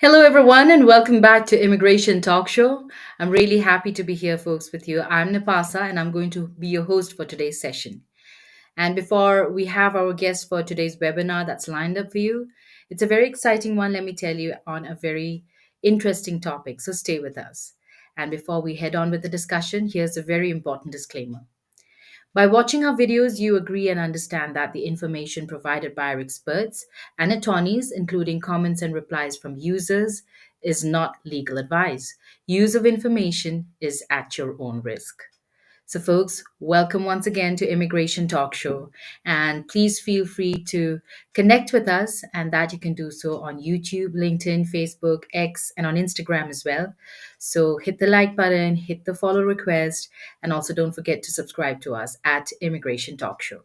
Hello, everyone, and welcome back to Immigration Talk Show. I'm really happy to be here, folks, with you. I'm Nipasa, and I'm going to be your host for today's session. And before we have our guest for today's webinar that's lined up for you, it's a very exciting one, let me tell you, on a very interesting topic. So stay with us. And before we head on with the discussion, here's a very important disclaimer. By watching our videos, you agree and understand that the information provided by our experts and attorneys, including comments and replies from users, is not legal advice. Use of information is at your own risk. So, folks, welcome once again to Immigration Talk Show. And please feel free to connect with us, and that you can do so on YouTube, LinkedIn, Facebook, X, and on Instagram as well. So, hit the like button, hit the follow request, and also don't forget to subscribe to us at Immigration Talk Show.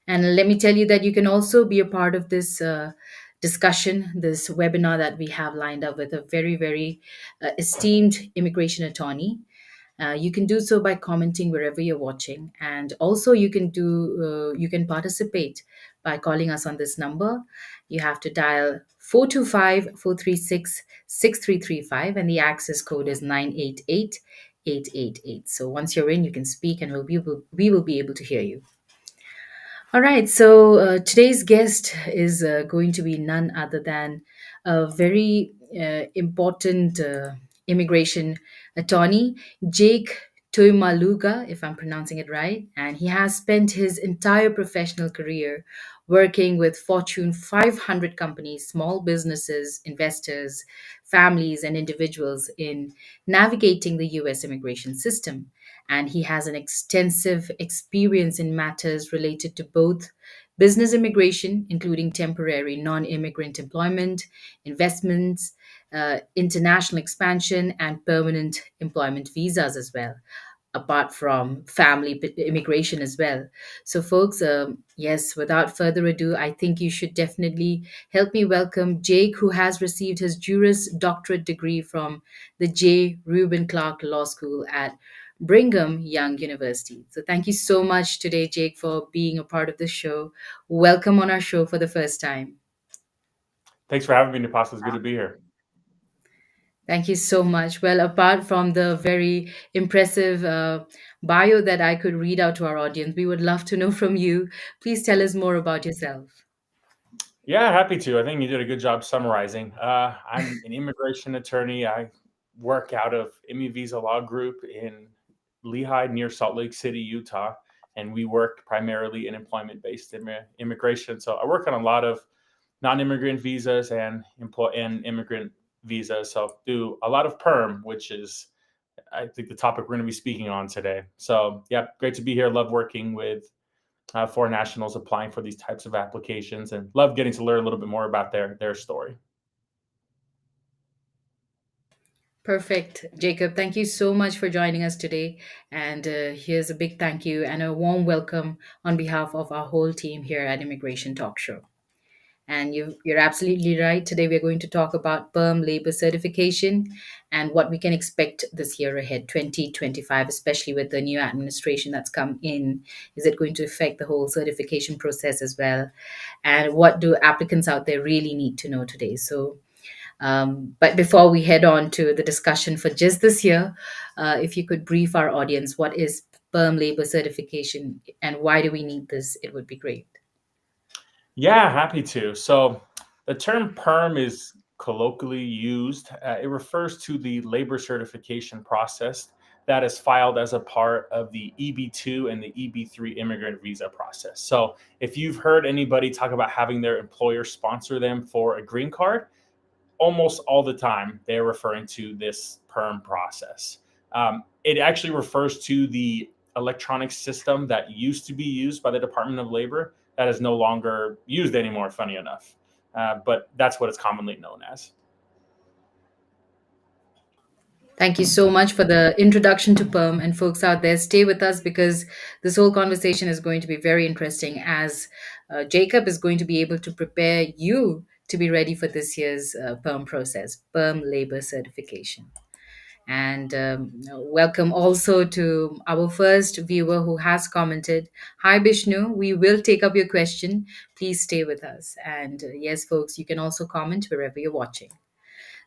And let me tell you that you can also be a part of this discussion, this webinar that we have lined up with a very esteemed immigration attorney. You can do so by commenting wherever you're watching, and also you can participate by calling us on this number. You have to dial 425-436-6335, and the access code is 988-888. So once you're in, you can speak, and we will be able to hear you. All right, so today's guest is going to be none other than a very important immigration attorney, Jake Tuimauluga, if I'm pronouncing it right. And he has spent his entire professional career working with Fortune 500 companies, small businesses, investors, families, and individuals in navigating the US immigration system, and he has an extensive experience in matters related to both business immigration, including temporary non immigrant employment, investments, international expansion, and permanent employment visas as well, apart from family immigration as well. So, folks, yes, without further ado, I think you should definitely help me welcome Jake, who has received his Juris Doctorate degree from the J. Reuben Clark Law School at Brigham Young University. So, thank you so much today, Jake, for being a part of the show. Welcome on our show for the first time. Thanks for having me, Nipasa. It's good to be here. Thank you so much. Well, apart from the very impressive bio that I could read out to our audience, we would love to know from you. Please tell us more about yourself. Yeah, happy to. I think you did a good job summarizing. I'm an immigration attorney. I work out of Immi Visa Law Group in Lehigh, near Salt Lake City, Utah, and we work primarily in employment-based immigration. So I work on a lot of non-immigrant visas and immigrant visas. So do a lot of PERM, which is I think the topic we're going to be speaking on today. So yeah, great to be here. Love working with foreign nationals applying for these types of applications, and love getting to learn a little bit more about their story. Perfect, Jacob. Thank you so much for joining us today. And here's a big thank you and a warm welcome on behalf of our whole team here at Immigration Talk Show. And you're absolutely right. Today we're going to talk about PERM Labor Certification and what we can expect this year ahead, 2025, especially with the new administration that's come in. Is it going to affect the whole certification process as well? And what do applicants out there really need to know today? So, but before we head on to the discussion for just this year, if you could brief our audience, what is PERM Labor Certification and why do we need this? It would be great. Yeah, happy to. So the term PERM is colloquially used. It refers to the labor certification process that is filed as a part of the EB2 and the EB3 immigrant visa process. So if you've heard anybody talk about having their employer sponsor them for a green card, almost all the time they're referring to this PERM process. It actually refers to the electronic system that used to be used by the Department of Labor that is no longer used anymore, funny enough. But that's what it's commonly known as. Thank you so much for the introduction to PERM. And folks out there, stay with us because this whole conversation is going to be very interesting as Jacob is going to be able to prepare you to be ready for this year's PERM process, PERM Labor Certification. And welcome also to our first viewer who has commented. Hi, Bishnu. We will take up your question. Please stay with us. And yes, folks, you can also comment wherever you're watching.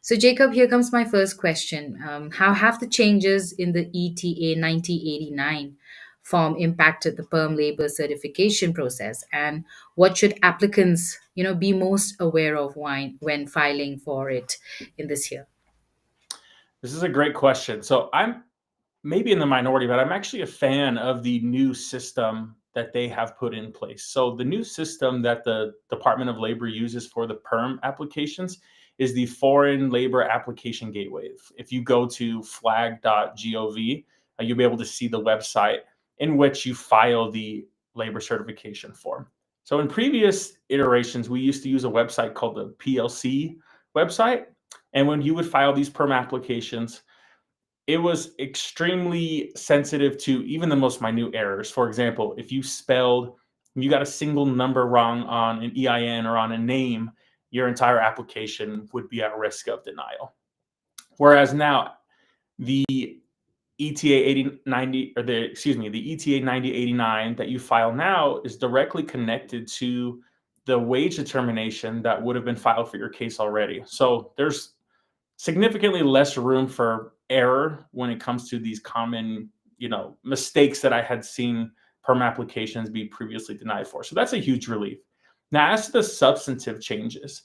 So, Jacob, here comes my first question. How have the changes in the ETA 9089 form impacted the PERM labor certification process, and what should applicants, be most aware of when filing for it in this year? This is a great question. So I'm maybe in the minority, but I'm actually a fan of the new system that they have put in place. So the new system that the Department of Labor uses for the PERM applications is the Foreign Labor Application Gateway. If you go to flag.gov, you'll be able to see the website in which you file the labor certification form. So in previous iterations, we used to use a website called the PLC website. And when you would file these PERM applications, it was extremely sensitive to even the most minute errors. For example, if you got a single number wrong on an EIN or on a name, your entire application would be at risk of denial. Whereas now the ETA 8090 or the ETA 9089 that you file now is directly connected to the wage determination that would have been filed for your case already. So there's significantly less room for error when it comes to these common, mistakes that I had seen perm applications be previously denied for. So that's a huge relief. Now, as to the substantive changes,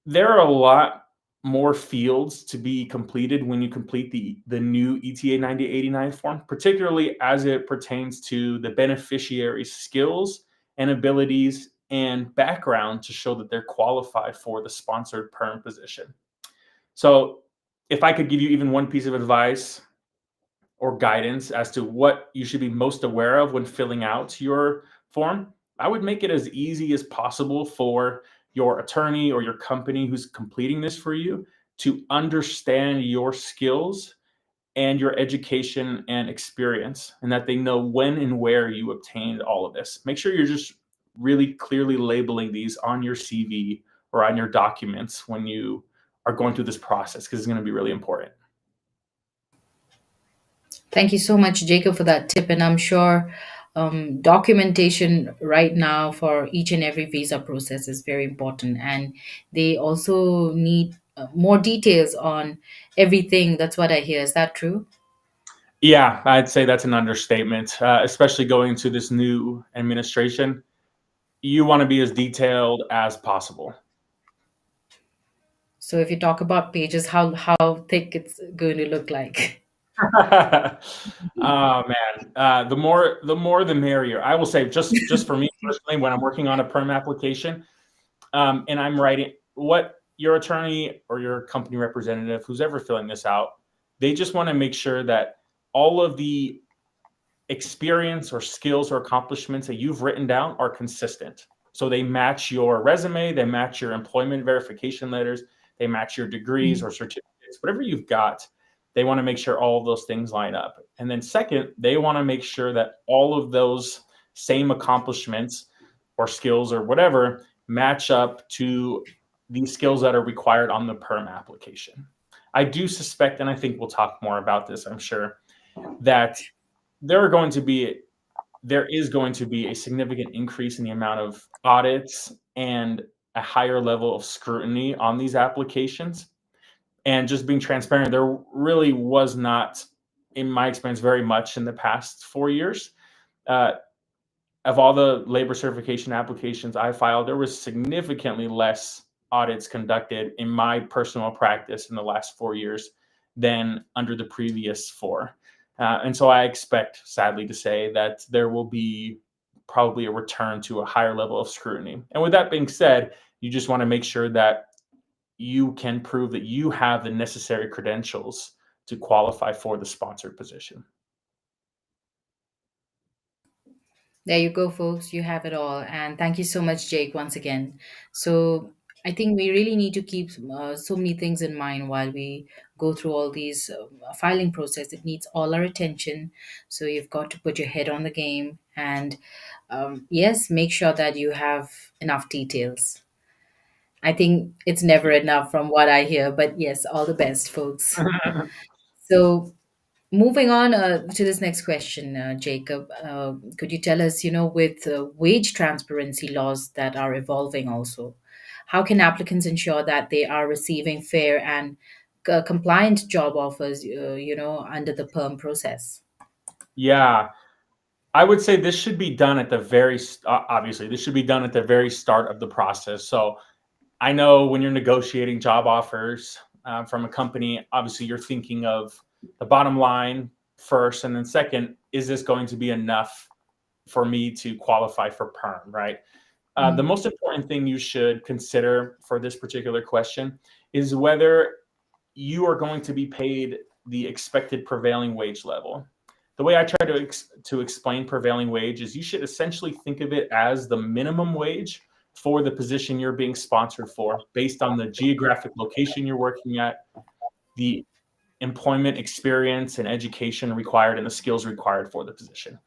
there are a lot more fields to be completed when you complete the new ETA 9089 form, particularly as it pertains to the beneficiary's skills and abilities and background to show that they're qualified for the sponsored perm position. So, if I could give you even one piece of advice or guidance as to what you should be most aware of when filling out your form, I would make it as easy as possible for your attorney or your company who's completing this for you to understand your skills and your education and experience, and that they know when and where you obtained all of this. Make sure you're just really clearly labeling these on your CV or on your documents when you are going through this process, because it's going to be really important. Thank you so much, Jacob, for that tip. And I'm sure documentation right now for each and every visa process is very important. And they also need more details on everything. That's what I hear. Is that true? Yeah, I'd say that's an understatement, especially going into this new administration. You want to be as detailed as possible. So if you talk about pages, how thick it's going to look like? Oh man, the more the merrier. I will say, just for me personally, when I'm working on a perm application, and I'm writing what your attorney or your company representative, who's ever filling this out, they just want to make sure that all of the experience or skills or accomplishments that you've written down are consistent. So they match your resume, they match your employment verification letters, they match your degrees or certificates, whatever you've got. They want to make sure all of those things line up. And then, second, they want to make sure that all of those same accomplishments or skills or whatever match up to the skills that are required on the perm application. I do suspect, and I think we'll talk more about this, I'm sure, that there are going to be there is going to be a significant increase in the amount of audits and a higher level of scrutiny on these applications. And just being transparent, there really was not, in my experience, very much in the past 4 years. Uh, of all the labor certification applications I filed, there was significantly less audits conducted in my personal practice in the last 4 years than under the previous four. And so I expect, sadly to say, that there will be probably a return to a higher level of scrutiny. And with that being said, you just want to make sure that you can prove that you have the necessary credentials to qualify for the sponsored position. There you go, folks. You have it all. And thank you so much, Jake, once again. So I think we really need to keep so many things in mind while we go through all these filing process. It needs all our attention. So you've got to put your head on the game and yes, make sure that you have enough details. I think it's never enough from what I hear, but yes, all the best, folks. So moving on to this next question, Jacob, could you tell us, with wage transparency laws that are evolving also, how can applicants ensure that they are receiving fair and compliant job offers, under the perm process? Yeah, I would say this should be done at the very obviously, this should be done at the very start of the process. So I know when you're negotiating job offers from a company, obviously you're thinking of the bottom line first, and then second, is this going to be enough for me to qualify for perm, right? The Mm. most important thing you should consider for this particular question is whether you are going to be paid the expected prevailing wage level. The way I try to explain prevailing wage is you should essentially think of it as the minimum wage for the position you're being sponsored for based on the geographic location you're working at, the employment experience and education required, and the skills required for the position.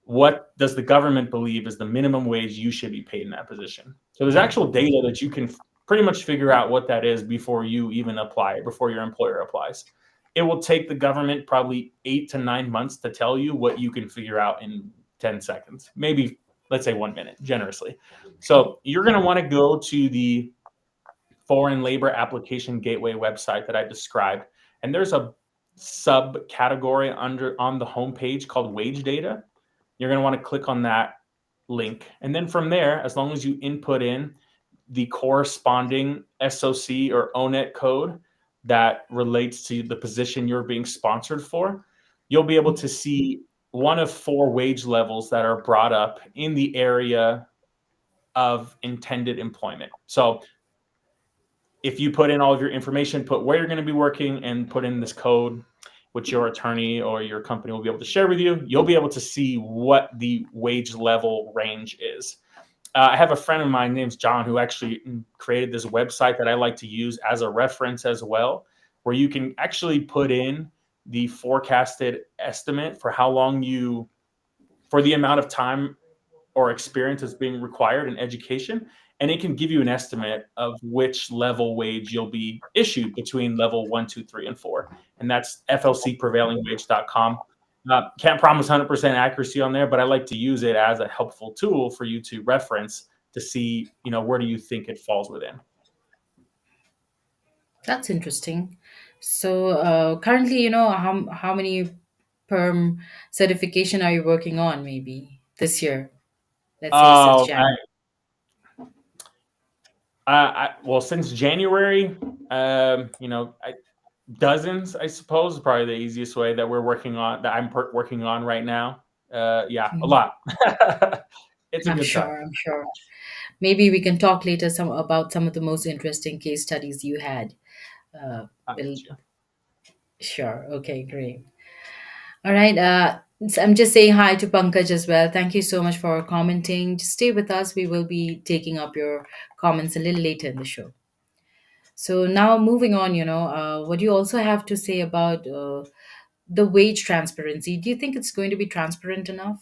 What does the government believe is the minimum wage you should be paid in that position? So there's actual data that you can pretty much figure out what that is before you even apply, before your employer applies. It will take the government probably 8 to 9 months to tell you what you can figure out in 10 seconds, maybe let's say 1 minute, generously. So you're going to want to go to the Foreign Labor Application Gateway website that I described, and there's a subcategory under on the homepage called wage data. You're going to want to click on that link. And then from there, as long as you input in the corresponding SOC or ONET code that relates to the position you're being sponsored for, you'll be able to see one of four wage levels that are brought up in the area of intended employment. So if you put in all of your information, put where you're going to be working, and put in this code, which your attorney or your company will be able to share with you, you'll be able to see what the wage level range is. I have a friend of mine named John who actually created this website that I like to use as a reference as well, where you can actually put in the forecasted estimate for how long for the amount of time or experience that's being required in education. And it can give you an estimate of which level wage you'll be issued between level one, two, three, and four. And that's flcprevailingwage.com. Can't promise 100% accuracy on there, but I like to use it as a helpful tool for you to reference to see, where do you think it falls within. That's interesting. So currently, how many perm certification are you working on? Maybe this year, let's say since Oh, January. well, since January, dozens, I suppose, is probably the easiest way that we're working on, that I'm working on right now. Yeah, a Mhm. lot. It's a I'm good time. sure. I'm sure. Maybe we can talk later about some of the most interesting case studies you had. Uh, I we'll, got you. sure. Okay, great. All right. So I'm just saying hi to Pankaj as well. Thank you so much for commenting. Just stay with us. We will be taking up your comments a little later in the show. So now moving on, what do you also have to say about the wage transparency? Do you think it's going to be transparent enough?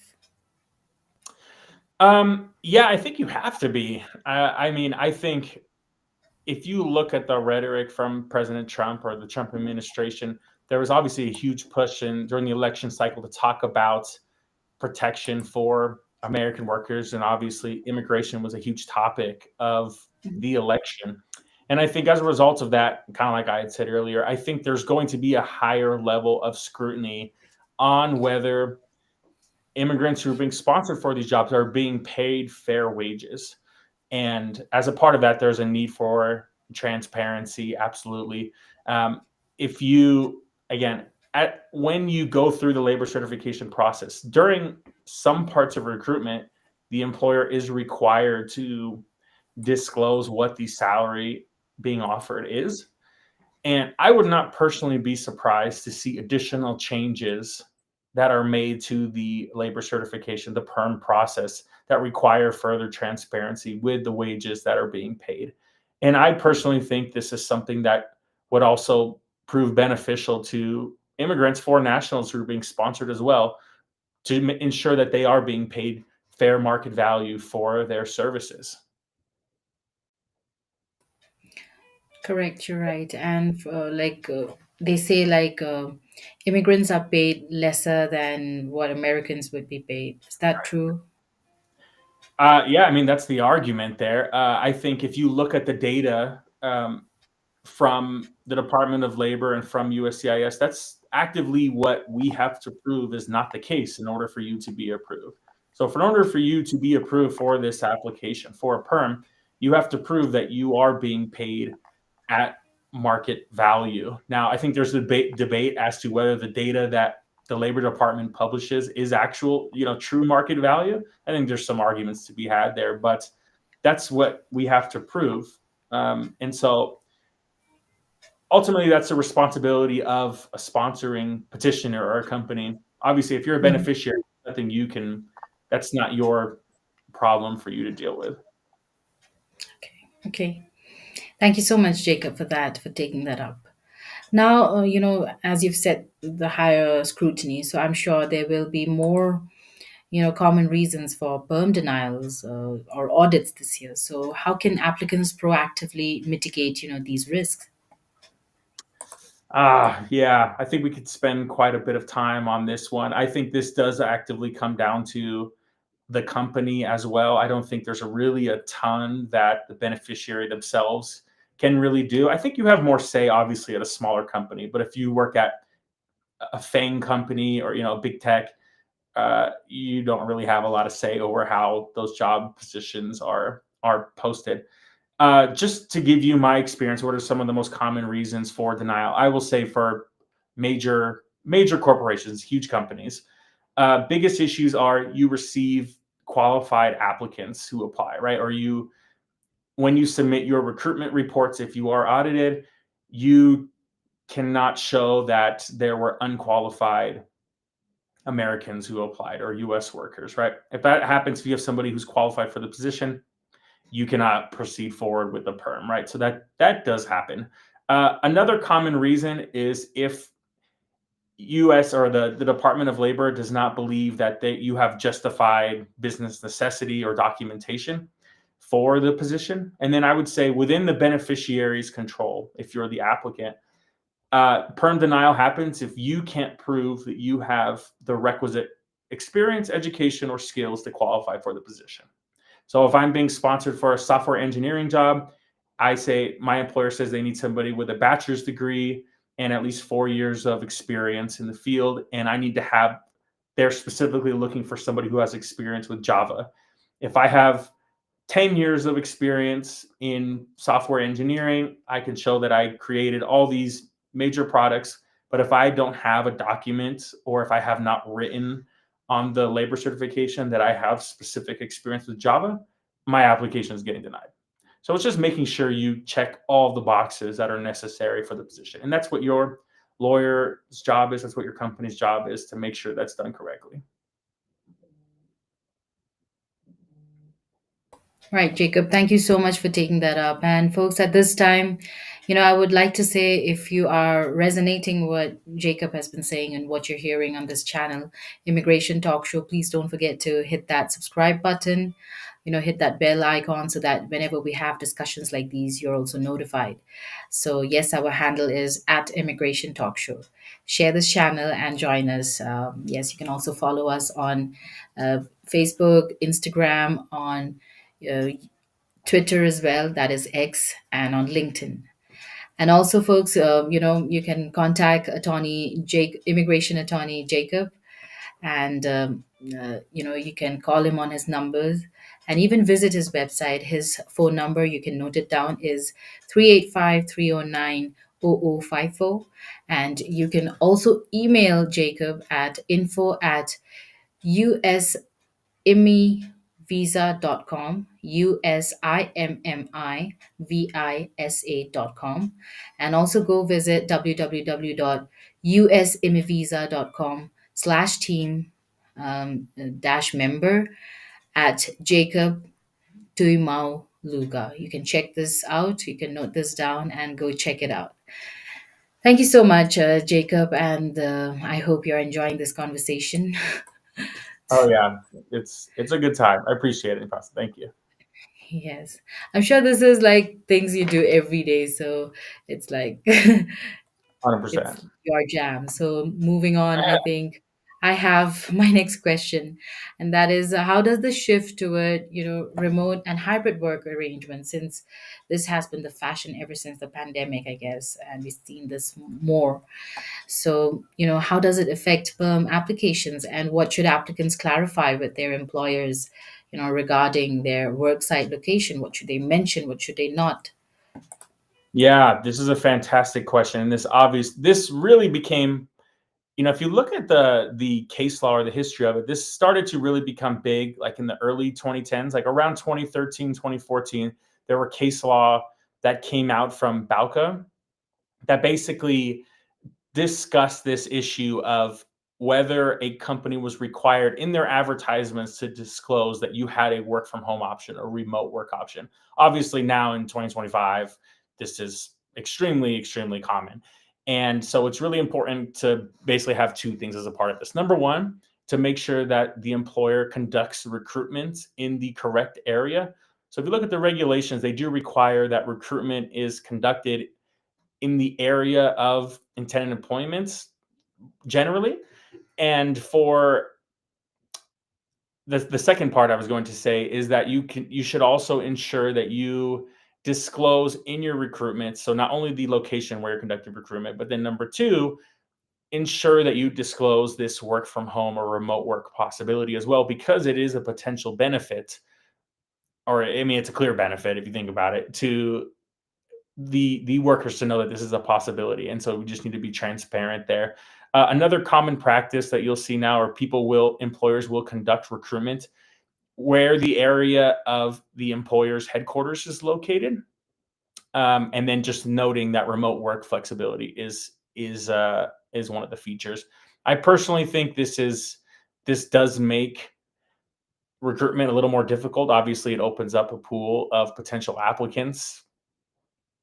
Yeah, I think you have to be. I mean, I think if you look at the rhetoric from President Trump or the Trump administration, there was obviously a huge push during the election cycle to talk about protection for American workers, and obviously immigration was a huge topic of the election. And I think as a result of that, kind of like I had said earlier, I think there's going to be a higher level of scrutiny on whether immigrants who are being sponsored for these jobs are being paid fair wages. And as a part of that, there's a need for transparency. Absolutely. If you, again, when you go through the labor certification process, during some parts of recruitment, the employer is required to disclose what the salary being offered is. And I would not personally be surprised to see additional changes that are made to the labor certification, the PERM process, that require further transparency with the wages that are being paid. And I personally think this is something that would also prove beneficial to immigrants, foreign nationals who are being sponsored as well, to ensure that they are being paid fair market value for their services. Correct, you're right. And they say, immigrants are paid lesser than what Americans would be paid. Is that true? Yeah, I mean, that's the argument there. I think if you look at the data from the Department of Labor and from USCIS, that's actively what we have to prove is not the case in order for you to be approved. So, in order for you to be approved for this application for a perm, you have to prove that you are being paid at market value. Now, I think there's a debate as to whether the data that the Labor Department publishes is actual, true market value. I think there's some arguments to be had there, but that's what we have to prove. And so ultimately, that's the responsibility of a sponsoring petitioner or a company. Obviously, if you're a Mhm. beneficiary, nothing you can, that's not your problem for you to deal with. Okay. Thank you so much, Jacob, for that, for taking that up. Now, as you've said, the higher scrutiny, so I'm sure there will be more, common reasons for perm denials or audits this year. So, how can applicants proactively mitigate, these risks? Yeah, I think we could spend quite a bit of time on this one. I think this does actively come down to the company as well. I don't think there's really a ton that the beneficiary themselves can really do. I think you have more say, obviously, at a smaller company, but if you work at a FANG company or big tech, you don't really have a lot of say over how those job positions are posted. Just to give you my experience, what are some of the most common reasons for denial? I will say for major corporations, huge companies, biggest issues are you receive qualified applicants who apply, right? Or you when you submit your recruitment reports, if you are audited, you cannot show that there were unqualified Americans who applied or US workers, right? If that happens, if you have somebody who's qualified for the position, you cannot proceed forward with the perm, right? So that does happen. Another common reason is if US or the Department of Labor does not believe that you have justified business necessity or documentation for the position. And then I would say within the beneficiary's control, if you're the applicant, perm denial happens if you can't prove that you have the requisite experience, education, or skills to qualify for the position. So if I'm being sponsored for a software engineering job, I say my employer says they need somebody with a bachelor's degree and at least 4 years of experience in the field. And I need to have, they're specifically looking for somebody who has experience with Java. If I have 10 years of experience in software engineering, I can show that I created all these major products. But if I don't have a document or if I have not written on the labor certification that I have specific experience with Java, my application is getting denied. So it's just making sure you check all the boxes that are necessary for the position. And that's what your lawyer's job is. That's what your company's job is to make sure that's done correctly. Right, Jacob, thank you so much for taking that up. And folks, at this time, I would like to say if you are resonating what Jacob has been saying and what you're hearing on this channel, Immigration Talk Show, please don't forget to hit that subscribe button, hit that bell icon so that whenever we have discussions like these, you're also notified. So, yes, our handle is at Immigration Talk Show. Share this channel and join us. Yes, you can also follow us on Facebook, Instagram, on uh, Twitter as well, that is X, and on LinkedIn. And also, folks, you can contact immigration attorney Jacob, and you can call him on his numbers, and even visit his website. His phone number, you can note it down, is 385-309-0054. And you can also email Jacob at info@us immivisa.com, USIMMIVISA.com, and also go visit www.usimmivisa.com/team dash member at Jacob Tuimauluga. You can check this out, you can note this down and go check it out. Thank you so much, Jacob, and I hope you're enjoying this conversation. Oh yeah, it's a good time. I appreciate it, Pasta. Thank you. Yes, I'm sure this is like things you do every day, so it's like 100%. it's your jam. So moving on, I think I have my next question, and that is, how does the shift toward remote and hybrid work arrangements, since this has been the fashion ever since the pandemic, I guess, and we've seen this more. So, how does it affect perm applications, and what should applicants clarify with their employers, regarding their worksite location? What should they mention? What should they not? Yeah, this is a fantastic question, and this really became, if you look at the case law or the history of it, this started to really become big like in the early 2010s, like around 2013, 2014. There were case law that came out from Bauca that basically discuss this issue of whether a company was required in their advertisements to disclose that you had a work from home option or remote work option. Obviously, now in 2025, this is extremely, extremely common. And so it's really important to basically have two things as a part of this. Number one, to make sure that the employer conducts recruitment in the correct area. So if you look at the regulations, they do require that recruitment is conducted in the area of intended employments generally. And for the second part I was going to say is that you should also ensure that you disclose in your recruitment. So not only the location where you're conducting recruitment, but then number two, ensure that you disclose this work from home or remote work possibility as well, because it is a potential benefit, or I mean, it's a clear benefit if you think about it, to the workers to know that this is a possibility. And so we just need to be transparent there. Another common practice that you'll see now, or employers will conduct recruitment where the area of the employer's headquarters is located, and then just noting that remote work flexibility is one of the features. I personally think this does make recruitment a little more difficult. Obviously, it opens up a pool of potential applicants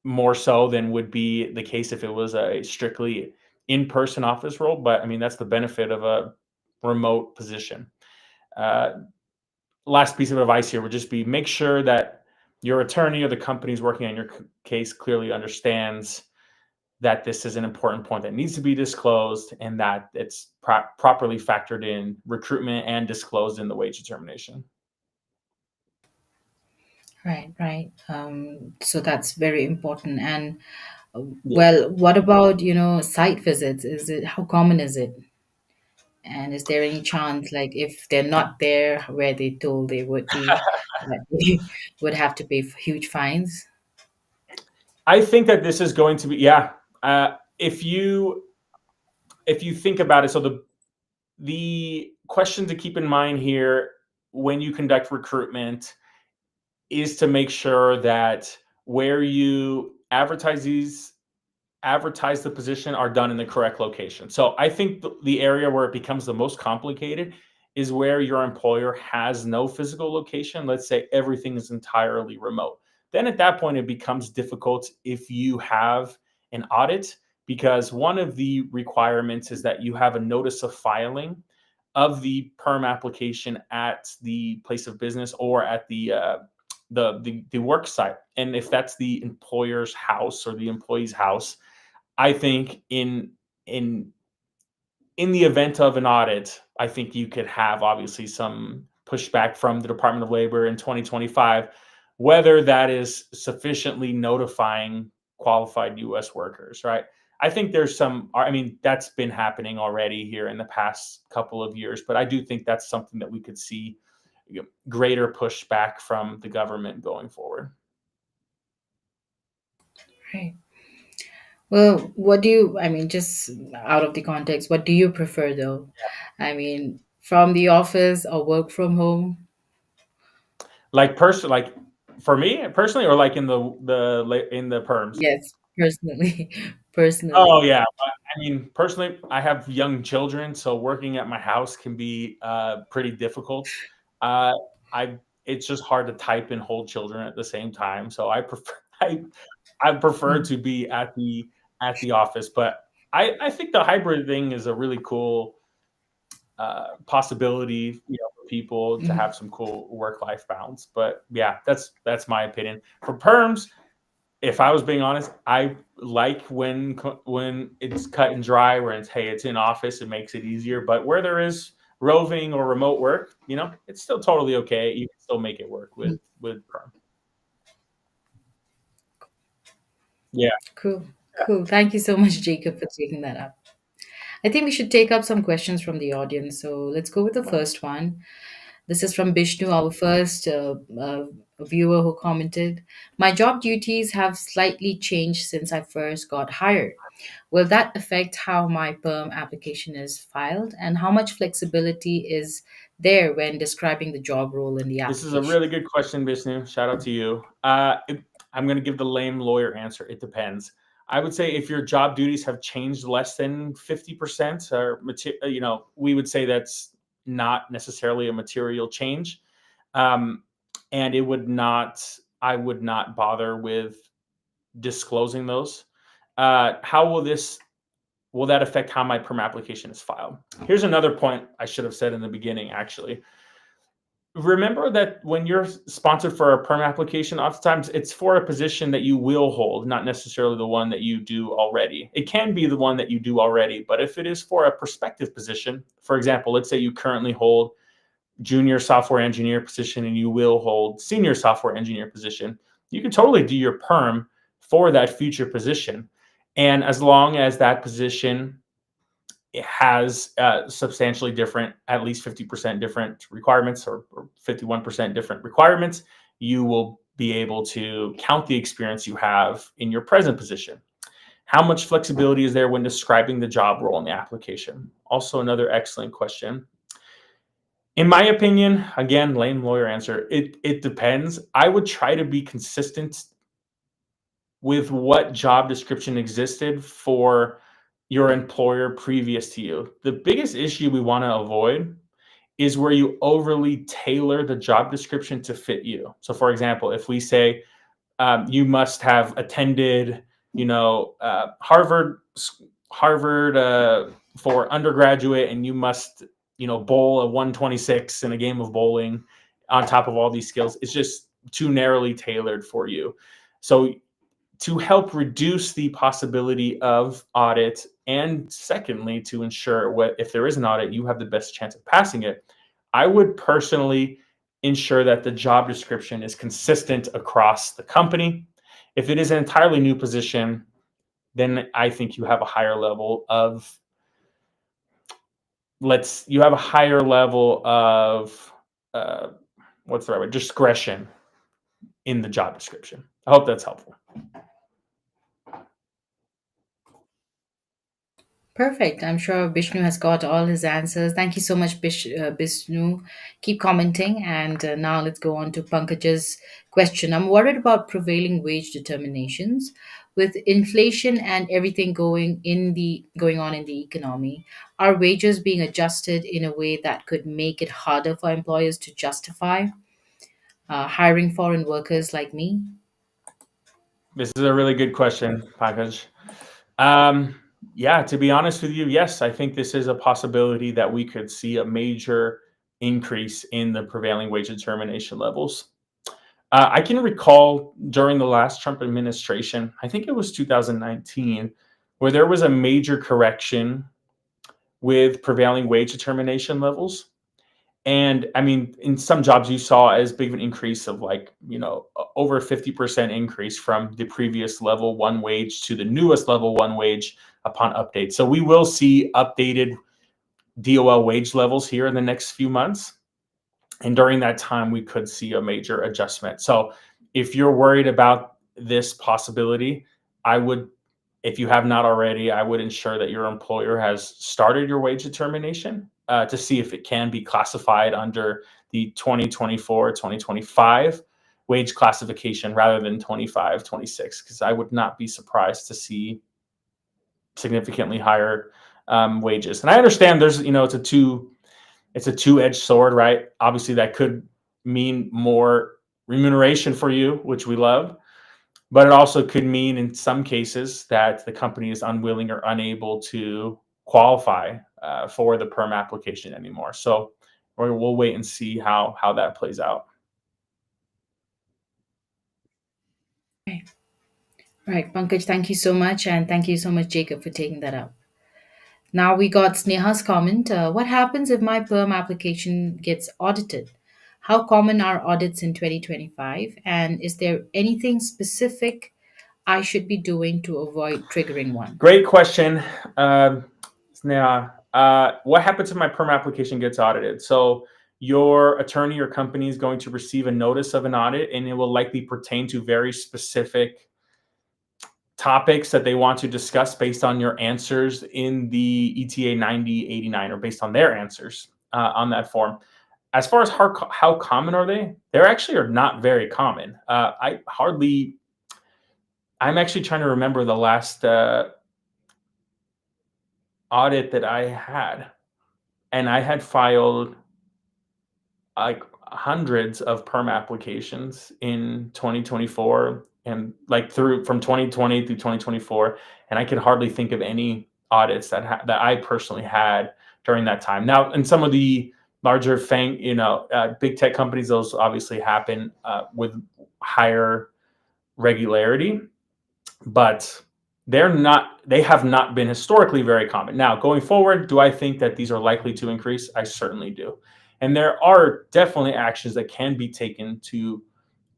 more so than would be the case if it was a strictly in-person office role. But I mean, that's the benefit of a remote position. Uh, Last piece of advice here would just be make sure that your attorney or the company's working on your case clearly understands that this is an important point that needs to be disclosed and that it's properly factored in recruitment and disclosed in the wage determination. Right, right. So that's very important. And Yeah. well, what about, site visits? How common is it? And is there any chance, like, if they're not there where they told they would be, that they would have to pay huge fines? I think that this is going to be, yeah. If you think about it, so the question to keep in mind here when you conduct recruitment is to make sure that where you advertise the position are done in the correct location. So I think the area where it becomes the most complicated is where your employer has no physical location. Let's say everything is entirely remote. Then at that point, it becomes difficult if you have an audit, because one of the requirements is that you have a notice of filing of the perm application at the place of business or at the work site. And if that's the employer's house or the employee's house, I think in in the event of an audit, I think you could have obviously some pushback from the Department of Labor in 2025, whether that is sufficiently notifying qualified US workers, right? I think I mean, that's been happening already here in the past couple of years, but I do think that's something that we could see, greater pushback from the government going forward. Right. Well, what do you, I mean, just out of the context, what do you prefer though? I mean, from the office or work from home? Like for me personally, or like in the perms. Yes, personally. Oh Personally. yeah, I mean, personally, I have young children, so working at my house can be pretty difficult. Uh, I It's just hard to type and hold children at the same time, so I prefer I I prefer Mm, to be at the office. But I think the hybrid thing is a really cool possibility, for people to mhm. have some cool work life balance. But yeah, that's my opinion. For perms, if I was being honest, I like when it's cut and dry, where it's, hey, it's in office, it makes it easier. But where there is roving or remote work, it's still totally okay. You can still make it work with perm. Yeah, Cool. Cool. Thank you so much, Jacob, for taking that up. I think we should take up some questions from the audience. So let's go with the first one. This is from Bishnu, our first viewer who commented. My job duties have slightly changed since I first got hired. Will that affect how my PERM application is filed? And how much flexibility is there when describing the job role in the this is a application? really good question, Vishnu. Shout out to you. I'm going to give the lame lawyer answer. It depends. I would say if your job duties have changed less than 50%, or we would say that's not necessarily a material change. Um, and I would not bother with disclosing those. How will that affect how my perm application is filed? Here's another point I should have said in the beginning, actually. Remember that when you're sponsored for a perm application, oftentimes it's for a position that you will hold, not necessarily the one that you do already. It can be the one that you do already, but if it is for a prospective position, for example, let's say you currently hold junior software engineer position and you will hold senior software engineer position, you can totally do your perm for that future position. And as long as that position, it has substantially different, at least 50% different requirements, or 51% different requirements, you will be able to count the experience you have in your present position. How much flexibility is there when describing the job role in the application? Also, another excellent question. In my opinion, again, lame lawyer answer, it depends. I would try to be consistent with what job description existed for your employer previous to you. The biggest issue we want to avoid is where you overly tailor the job description to fit you. So, for example, if we say you must have attended, Harvard for undergraduate, and you must, bowl a 126 in a game of bowling on top of all these skills, it's just too narrowly tailored for you. So to help reduce the possibility of audit, and secondly, to ensure what if there is an audit, you have the best chance of passing it, I would personally ensure that the job description is consistent across the company. If it is an entirely new position, then I think you have a higher level of uh, what's the right word, discretion in the job description. I hope that's helpful. Perfect. I'm sure Bishnu has got all his answers. Thank you so much, Bishnu. Keep commenting. And now let's go on to Pankaj's question. I'm worried about prevailing wage determinations. With inflation and everything going on in the economy, are wages being adjusted in a way that could make it harder for employers to justify hiring foreign workers like me? This is a really good question, Pankaj. Um, yeah, to be honest with you, yes, I think this is a possibility that we could see a major increase in the prevailing wage determination levels. I can recall during the last Trump administration, I think it was 2019, where there was a major correction with prevailing wage determination levels. And I mean, in some jobs, you saw as big of an increase of, like, over 50% increase from the previous level one wage to the newest level one wage upon update. So we will see updated DOL wage levels here in the next few months. And during that time, we could see a major adjustment. So if you're worried about this possibility, I would, if you have not already, I would ensure that your employer has started your wage determination to see if it can be classified under the 2024-2025 wage classification rather than 25-26, because I would not be surprised to see significantly higher wages. And I understand there's, it's a two-edged sword, right? Obviously, that could mean more remuneration for you, which we love, but it also could mean in some cases that the company is unwilling or unable to qualify for the perm application anymore. So we'll wait and see how that plays out. Right, Pankaj, thank you so much. And thank you so much, Jacob, for taking that up. Now we got Sneha's comment. What happens if my PERM application gets audited? How common are audits in 2025? And is there anything specific I should be doing to avoid triggering one? Great question. Now, what happens if my perm application gets audited? So your attorney or company is going to receive a notice of an audit, and it will likely pertain to very specific topics that they want to discuss based on your answers in the ETA 9089, or based on their answers on that form. As far as how common are they? They actually are not very common. I'm actually trying to remember the last audit that I had, and I had filed like hundreds of perm applications in 2024, and like through from 2020 through 2024, and I can hardly think of any audits that I personally had during that time. Now, in some of the larger big tech companies, those obviously happen with higher regularity, but they have not been historically very common. Now, going forward, do I think that these are likely to increase? I certainly do. And there are definitely actions that can be taken to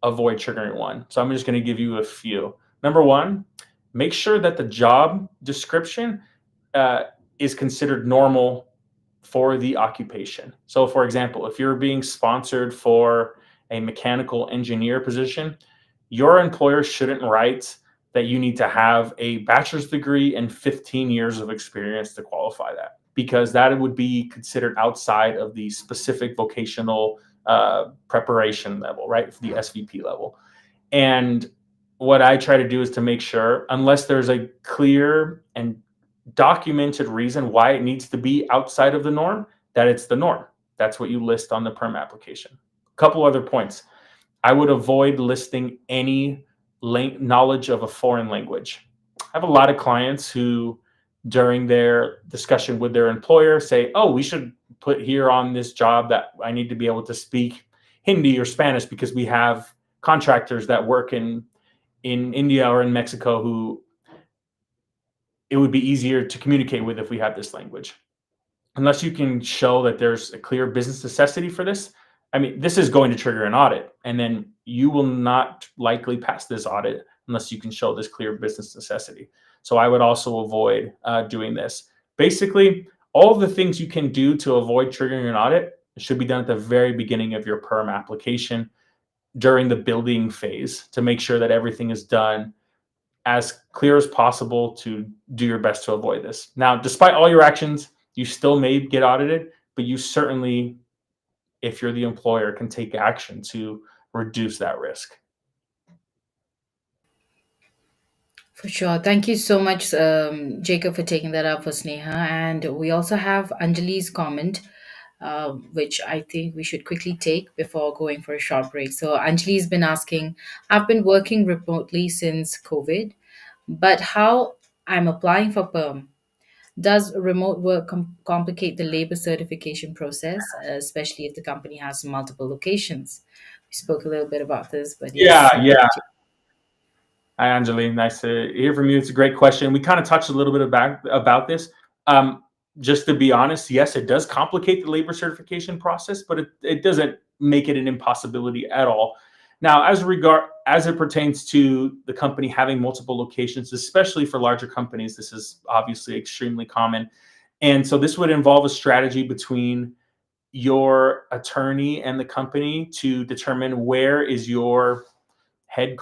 avoid triggering one. So I'm just going to give you a few. Number one, make sure that the job description uh, is considered normal for the occupation. So, for example, if you're being sponsored for a mechanical engineer position, your employer shouldn't write that you need to have a bachelor's degree and 15 years of experience to qualify that, because that would be considered outside of the specific vocational preparation level, right? The SVP level. And what I try to do is to make sure, unless there's a clear and documented reason why it needs to be outside of the norm, that it's the norm. That's what you list on the perm application. A couple other points. I would avoid listing any knowledge of a foreign language. I have a lot of clients who, during their discussion with their employer, say, "Oh, we should put here on this job that I need to be able to speak Hindi or Spanish because we have contractors that work in India or in Mexico who it would be easier to communicate with if we had this language." Unless you can show that there's a clear business necessity for this, I mean, this is going to trigger an audit, and then you will not likely pass this audit unless you can show this clear business necessity. So I would also avoid doing this. Basically, all the things you can do to avoid triggering an audit should be done at the very beginning of your perm application during the building phase to make sure that everything is done as clear as possible to do your best to avoid this. Now, despite all your actions, you still may get audited, but you certainly, if you're the employer, can take action to reduce that risk. For sure. Thank you so much, Jacob, for taking that up for Sneha. And we also have Anjali's comment, which I think we should quickly take before going for a short break. So, Anjali's been asking, I've been working remotely since COVID, but how I'm applying for PERM? Does remote work complicate the labor certification process, especially if the company has multiple locations? We spoke a little bit about this, but Yeah, yes. yeah. Hi, Anjali. Nice to hear from you. It's a great question. We kind of touched a little bit about this. Um, just to be honest, yes, it does complicate the labor certification process, but it doesn't make it an impossibility at all. Now, as it pertains to the company having multiple locations, especially for larger companies, this is obviously extremely common. And so this would involve a strategy between your attorney and the company to determine where is your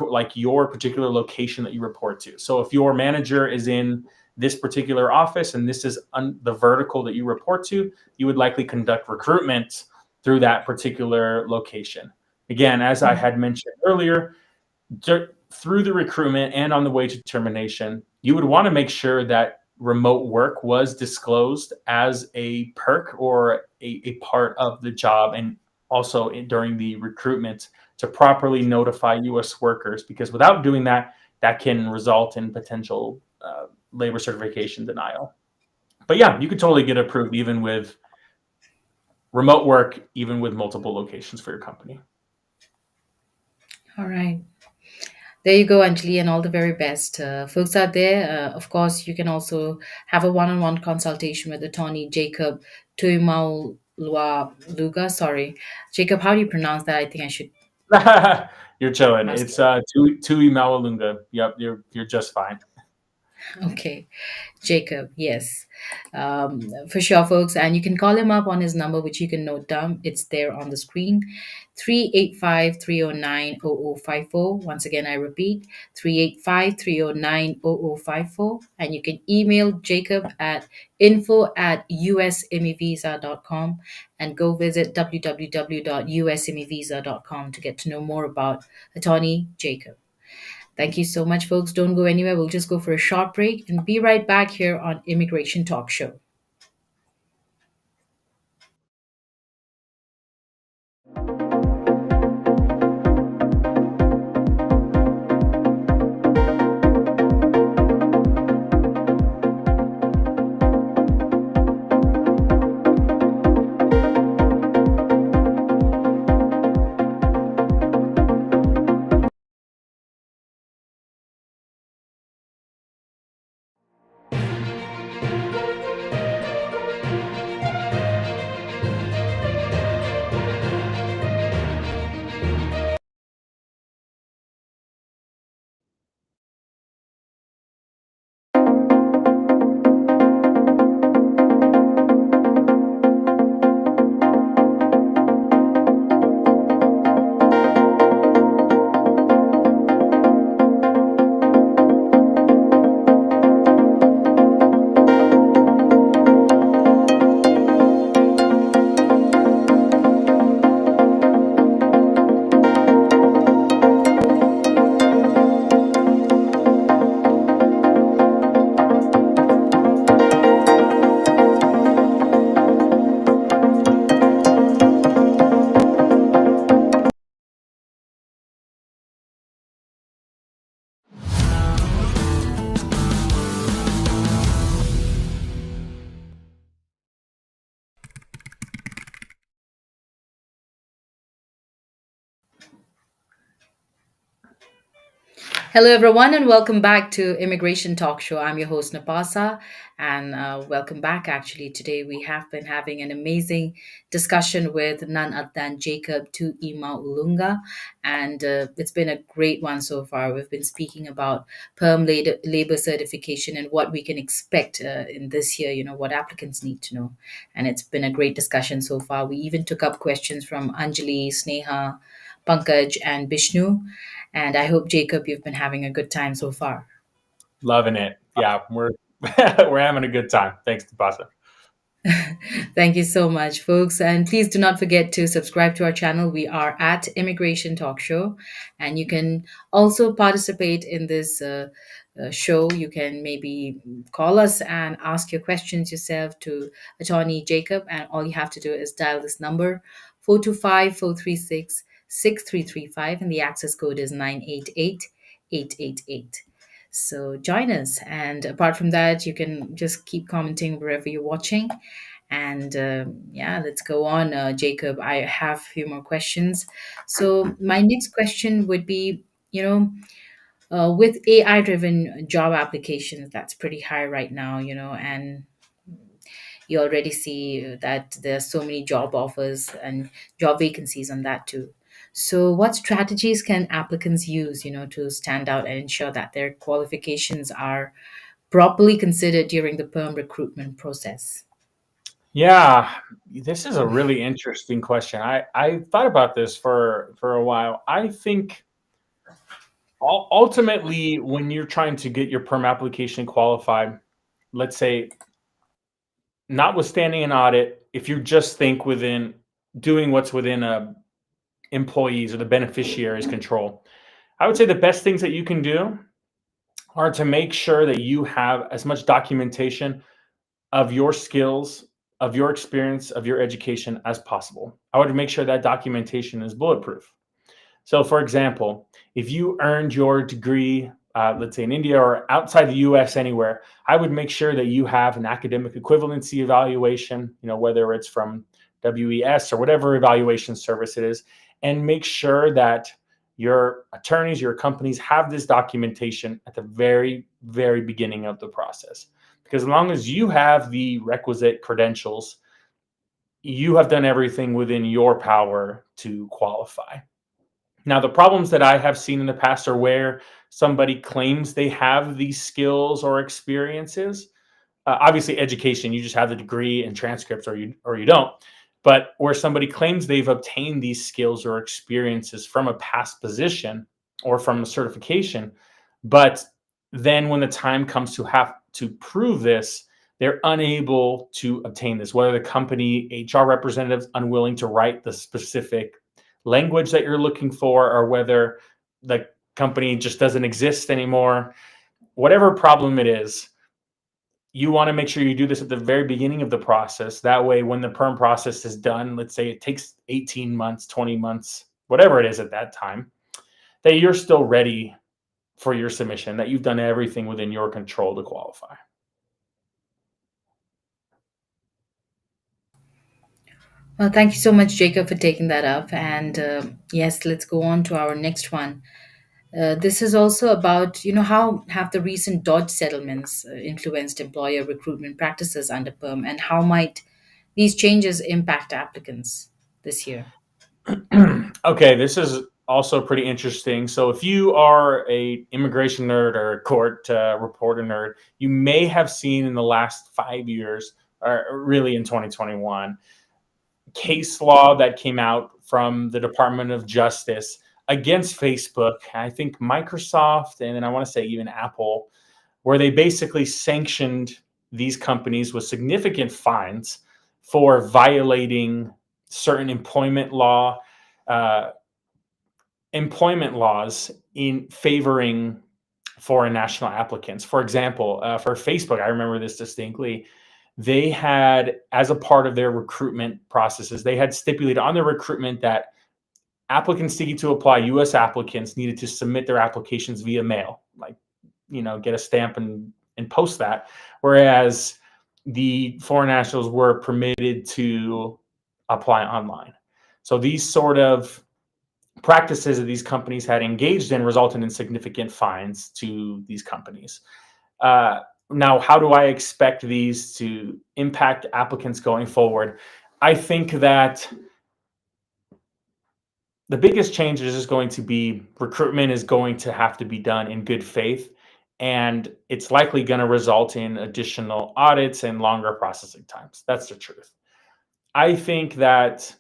like your particular location that you report to. So if your manager is in this particular office and this is the vertical that you report to, you would likely conduct recruitment through that particular location. Again, as I had mentioned earlier, through the recruitment and on the wage determination, you would want to make sure that remote work was disclosed as a perk or a part of the job, and also during the recruitment to properly notify U.S. workers, because without doing that, that can result in potential labor certification denial. But yeah, you could totally get approved even with remote work, even with multiple locations for your company. All right. There you go, Anjali, and all the very best. Folks out there, of course, you can also have a one on one consultation with attorney Jacob Tuimauluga. Sorry. Jacob, how do you pronounce that? I think I should You're chilling. pronounce It's Tui Mawalunga. Yep, you're just fine. it. Okay. Jacob, yes. For sure, folks. And you can call him up on his number, which you can note down. It's there on the screen 385 309 0054. Once again, I repeat 385 309 0054. And you can email Jacob at info@usimmivisa.com and go visit www.usimmivisa.com to get to know more about attorney Jacob. Thank you so much, folks. Don't go anywhere. We'll just go for a short break and be right back here on Immigration Talk Show. Hello, everyone, and welcome back to Immigration Talk Show. I'm your host, Nipasa, and welcome back. Actually, today we have been having an amazing discussion with none other than Jacob Tuimauluga, and it's been a great one so far. We've been speaking about labor certification and what we can expect in this year, what applicants need to know. And it's been a great discussion so far. We even took up questions from Anjali, Sneha, Pankaj, and Bishnu. And I hope, Jacob, you've been having a good time so far. Loving it. Yeah, we're we're having a good time. Thanks, Tapasa. Thank you so much, folks. And please do not forget to subscribe to our channel. We are at Immigration Talk Show. And you can also participate in this show. You can maybe call us and ask your questions yourself to attorney Jacob. And all you have to do is dial this number 425-436-6335, and the access code is 988-888. So join us. And apart from that, you can just keep commenting wherever you're watching. And yeah, let's go on, Jacob. I have a few more questions. So my next question would be, with AI driven job applications, that's pretty high right now, and you already see that there are so many job offers and job vacancies on that too. So what strategies can applicants use, to stand out and ensure that their qualifications are properly considered during the perm recruitment process? Yeah, this is a really interesting question. I thought about this for a while. I think ultimately, when you're trying to get your perm application qualified, let's say, notwithstanding an audit, if you just think within doing what's within a employees or the beneficiary's control, I would say the best things that you can do are to make sure that you have as much documentation of your skills, of your experience, of your education as possible. I would make sure that documentation is bulletproof. So, for example, if you earned your degree, let's say in India or outside the US anywhere, I would make sure that you have an academic equivalency evaluation, whether it's from WES or whatever evaluation service it is, and make sure that your attorneys, your companies have this documentation at the very, very beginning of the process. Because as long as you have the requisite credentials, you have done everything within your power to qualify. Now, the problems that I have seen in the past are where somebody claims they have these skills or experiences. Obviously, education, you just have the degree and transcripts, or you don't. But where somebody claims they've obtained these skills or experiences from a past position or from a certification, but then when the time comes to have to prove this, they're unable to obtain this. Whether the company HR representative's unwilling to write the specific language that you're looking for, or whether the company just doesn't exist anymore, whatever problem it is, you want to make sure you do this at the very beginning of the process. That way, when the perm process is done, let's say it takes 18 months, 20 months, whatever it is at that time, that you're still ready for your submission, that you've done everything within your control to qualify. Well, thank you so much, Jacob, for taking that up. And yes, let's go on to our next one. This is also about, how have the recent Dodge settlements influenced employer recruitment practices under PERM, and how might these changes impact applicants this year? Okay, this is also pretty interesting. So if you are a immigration nerd or a court reporter nerd, you may have seen in the last 5 years, or really in 2021, case law that came out from the Department of Justice against Facebook, I think Microsoft, and then I want to say even Apple, where they basically sanctioned these companies with significant fines for violating certain uh, employment laws in favoring foreign national applicants. For example, for Facebook, I remember this distinctly. They had, as a part of their recruitment processes, they had stipulated on their recruitment that applicants seeking to apply, U.S. applicants, needed to submit their applications via mail, like, get a stamp and post that. Whereas the foreign nationals were permitted to apply online. So these sort of practices that these companies had engaged in resulted in significant fines to these companies. Uh, Now, how do I expect these to impact applicants going forward? I think that the biggest change is going to be recruitment is going to have to be done in good faith, and it's likely going to result in additional audits and longer processing times. That's the truth. I think that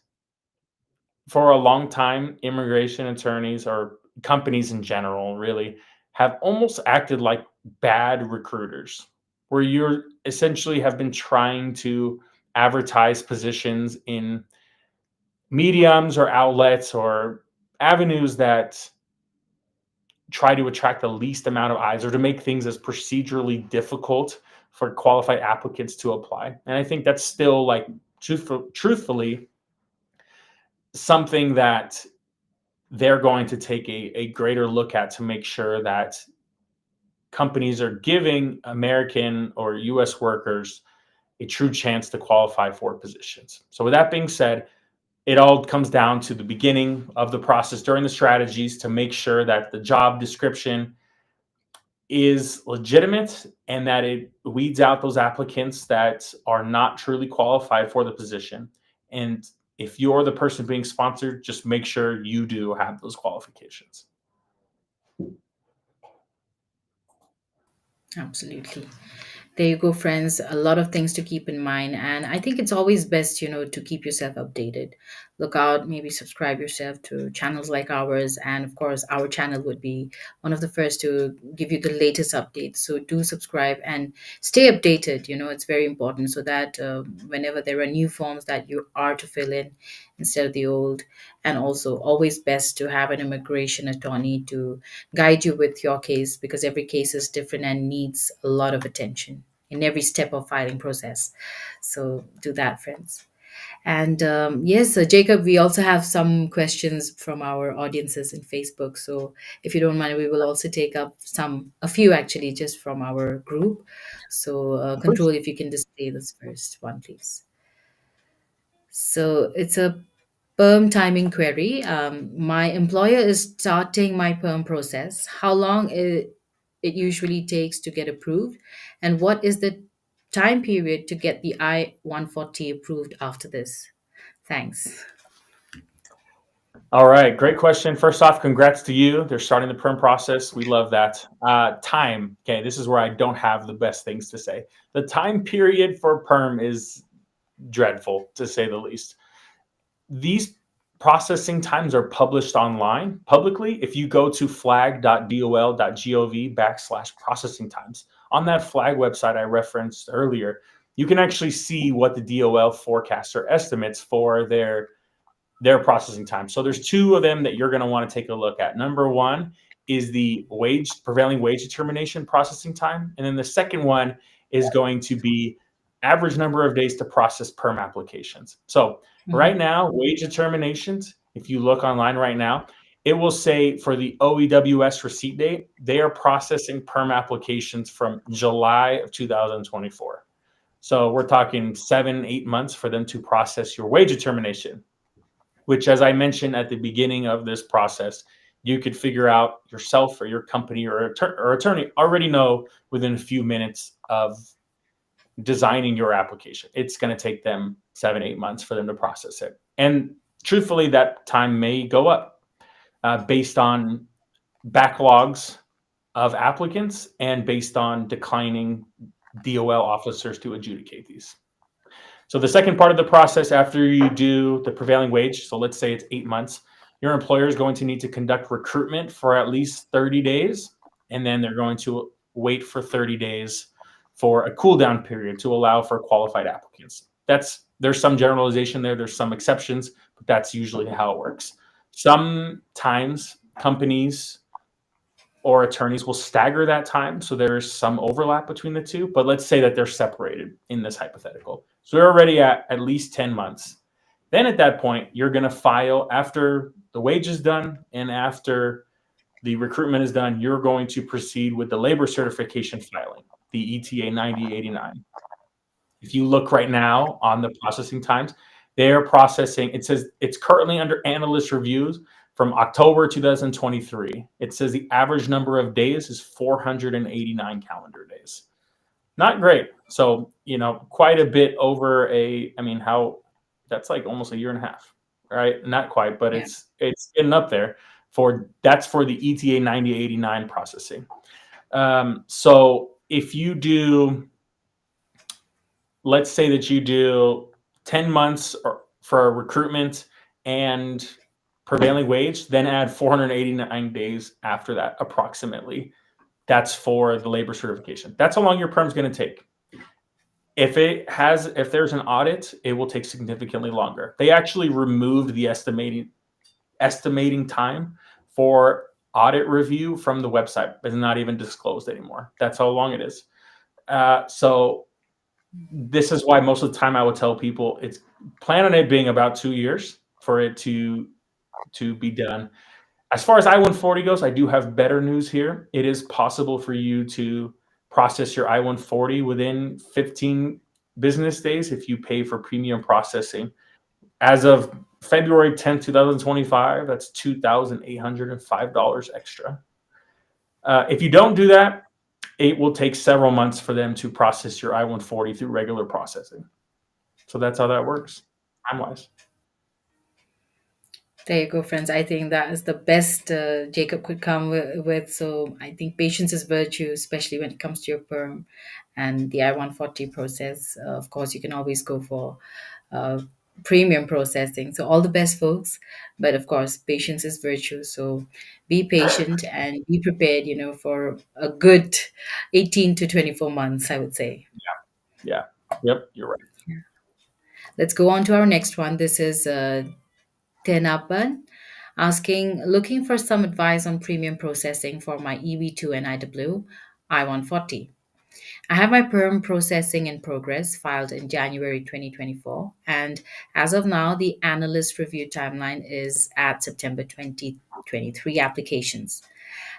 for a long time, immigration attorneys or companies in general really have almost acted like bad recruiters, where you're essentially have been trying to advertise positions in mediums or outlets or avenues that try to attract the least amount of eyes, or to make things as procedurally difficult for qualified applicants to apply. And I think that's still, like, truthfully, something that they're going to take a greater look at to make sure that companies are giving American or US workers a true chance to qualify for positions. So, with that being said, it all comes down to the beginning of the process during the strategies to make sure that the job description is legitimate and that it weeds out those applicants that are not truly qualified for the position. And if you're the person being sponsored, just make sure you do have those qualifications. Absolutely. There you go, friends. A lot of things to keep in mind. And I think it's always best, to keep yourself updated. Look out, maybe subscribe yourself to channels like ours. And of course, our channel would be one of the first to give you the latest updates. So do subscribe and stay updated. It's very important so that whenever there are new forms that you are to fill in instead of the old. And also, always best to have an immigration attorney to guide you with your case, because every case is different and needs a lot of attention in every step of filing process. So do that, friends. And yes, Jacob, we also have some questions from our audiences in Facebook. So if you don't mind, we will also take up a few actually, just from our group. So Please. control, if you can display this first one, please. So it's a PERM timing query. My employer is starting my PERM process. How long it usually takes to get approved? And what is the time period to get the I-140 approved after this? Thanks. All right, great question. First off, congrats to you. They're starting the perm process. We love that. Time. Okay, this is where I don't have the best things to say. The time period for perm is dreadful, to say the least. These processing times are published online publicly. If you go to flag.dol.gov/processing times, on that flag website I referenced earlier, you can actually see what the DOL forecasts or estimates for their processing time. So there's two of them that you're going to want to take a look at. Number one is the prevailing wage determination processing time. And then the second one is going to be average number of days to process perm applications. So right Mhm. now, wage determinations, if you look online right now, it will say for the OEWS receipt date, they are processing perm applications from July of 2024. So we're talking 7, 8 months for them to process your wage determination, which, as I mentioned at the beginning of this process, you could figure out yourself or your company or attorney already know within a few minutes of designing your application. It's going to take them 7, 8 months for them to process it. And truthfully, that time may go up based on backlogs of applicants and based on declining DOL officers to adjudicate these. So the second part of the process after you do the prevailing wage, so let's say it's 8 months, your employer is going to need to conduct recruitment for at least 30 days, and then they're going to wait for 30 days for a cool down period to allow for qualified applicants. There's some generalization there, there's some exceptions, but that's usually how it works. Sometimes companies or attorneys will stagger that time. So there's some overlap between the two, but let's say that they're separated in this hypothetical. So they're already at least 10 months. Then at that point, you're going to file after the wage is done and after the recruitment is done, you're going to proceed with the labor certification filing, the ETA 9089. If you look right now on the processing times, they're processing, it says it's currently under analyst reviews from October 2023. It says the average number of days is 489 calendar days. Not great. So, quite a bit over how that's like almost a year and a half, right? Not quite, but Yeah. it's getting up there that's for the ETA 9089 processing. So if you do, let's say that you do 10 months for recruitment and prevailing wage, then add 489 days after that, approximately. That's for the labor certification. That's how long your perm is going to take. If there's an audit, it will take significantly longer. They actually removed the estimating time for audit review from the website. It's not even disclosed anymore. That's how long it is. So this is why most of the time I would tell people it's plan on it being about 2 years for it to be done. As far as I-140 goes, I do have better news here. It is possible for you to process your I-140 within 15 business days if you pay for premium processing. As of February 10th, 2025, that's $2,805 extra. If you don't do that, it will take several months for them to process your I-140 through regular processing. So that's how that works, time-wise. There you go, friends. I think that is the best Jacob could come with. So I think patience is virtue, especially when it comes to your perm and the I-140 process. Of course, you can always go for uh, premium processing. So all the best, folks. But of course, patience is virtue. So be patient and be prepared, for a good 18 to 24 months, I would say. Yeah. Yep. You're right. Let's go on to our next one. This is Tenapan looking for some advice on premium processing for my EV2 and IW I-140. I have my PERM processing in progress filed in January 2024, and as of now, the analyst review timeline is at September 2023 applications.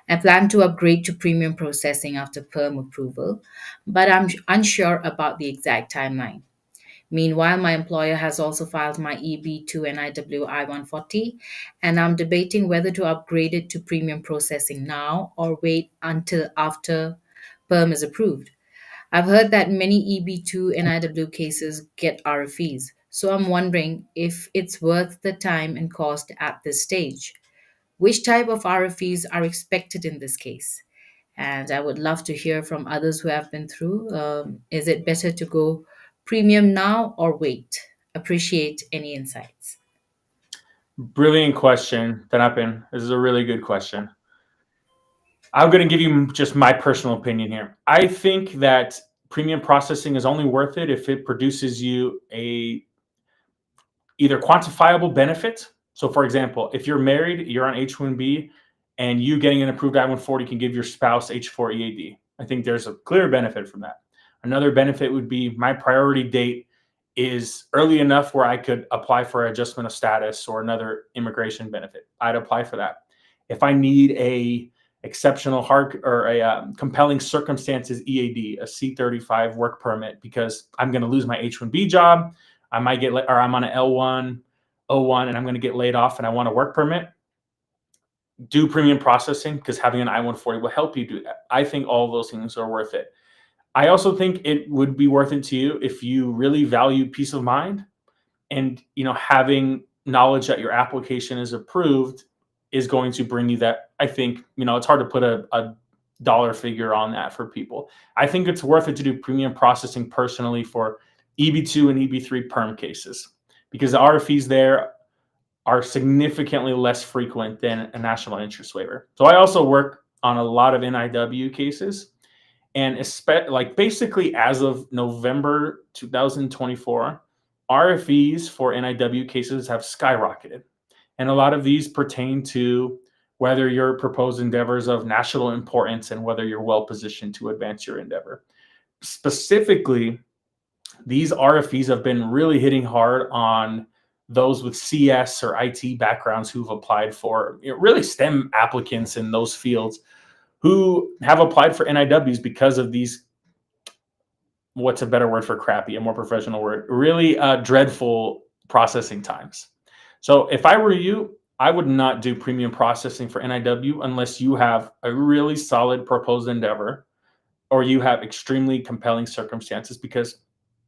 I plan to upgrade to premium processing after PERM approval, but I'm unsure about the exact timeline. Meanwhile, my employer has also filed my EB2 and I-140, and I'm debating whether to upgrade it to premium processing now or wait until after PERM is approved. I've heard that many EB2 and IW cases get RFEs, so I'm wondering if it's worth the time and cost at this stage. Which type of RFEs are expected in this case? And I would love to hear from others who have been through. Is it better to go premium now or wait? Appreciate any insights. Brilliant question, Tanapin. This is a really good question. I'm going to give you just my personal opinion here. I think that premium processing is only worth it if it produces you a either quantifiable benefit. So, for example, if you're married, you're on H-1B, and you getting an approved I-140 can give your spouse H-4 EAD. I think there's a clear benefit from that. Another benefit would be my priority date is early enough where I could apply for adjustment of status or another immigration benefit. I'd apply for that. If I need a exceptional hard or a compelling circumstances EAD, a C-35 work permit, because I'm going to lose my H-1B job, I might get, or I'm on an L1, O1, and I'm going to get laid off and I want a work permit, do premium processing, because having an I-140 will help you do that. I think all of those things are worth it. I also think it would be worth it to you if you really value peace of mind and, having knowledge that your application is approved is going to bring you that. I think, it's hard to put a dollar figure on that for people. I think it's worth it to do premium processing personally for EB2 and EB3 PERM cases, because the RFEs there are significantly less frequent than a national interest waiver. So I also work on a lot of NIW cases, and basically as of November 2024, RFEs for NIW cases have skyrocketed. And a lot of these pertain to whether your proposed endeavors of national importance and whether you're well positioned to advance your endeavor. Specifically, these RFEs have been really hitting hard on those with CS or IT backgrounds who've applied for really STEM applicants in those fields who have applied for NIWs because of these, what's a better word for crappy, a more professional word, really dreadful processing times. So if I were you, I would not do premium processing for NIW unless you have a really solid proposed endeavor or you have extremely compelling circumstances, because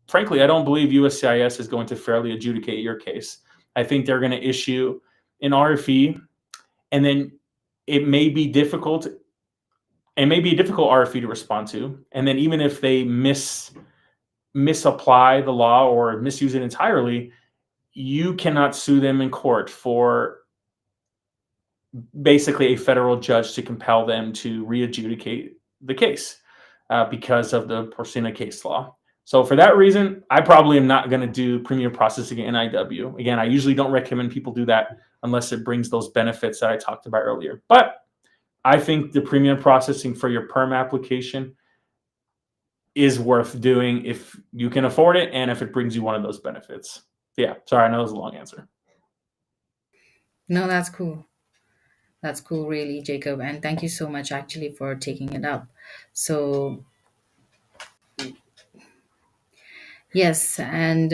frankly, I don't believe USCIS is going to fairly adjudicate your case. I think they're going to issue an RFE, and then it may be difficult. It may be a difficult RFE to respond to. And then even if they misapply the law or misuse it entirely, you cannot sue them in court for basically a federal judge to compel them to re-adjudicate the case because of the Porcina case law. So for that reason, I probably am not going to do premium processing in NIW. Again, I usually don't recommend people do that unless it brings those benefits that I talked about earlier. But I think the premium processing for your PERM application is worth doing if you can afford it and if it brings you one of those benefits. Yeah, sorry, I know that was a long answer. No, that's cool. That's cool, really, Jacob. And thank you so much, actually, for taking it up. So, yes, and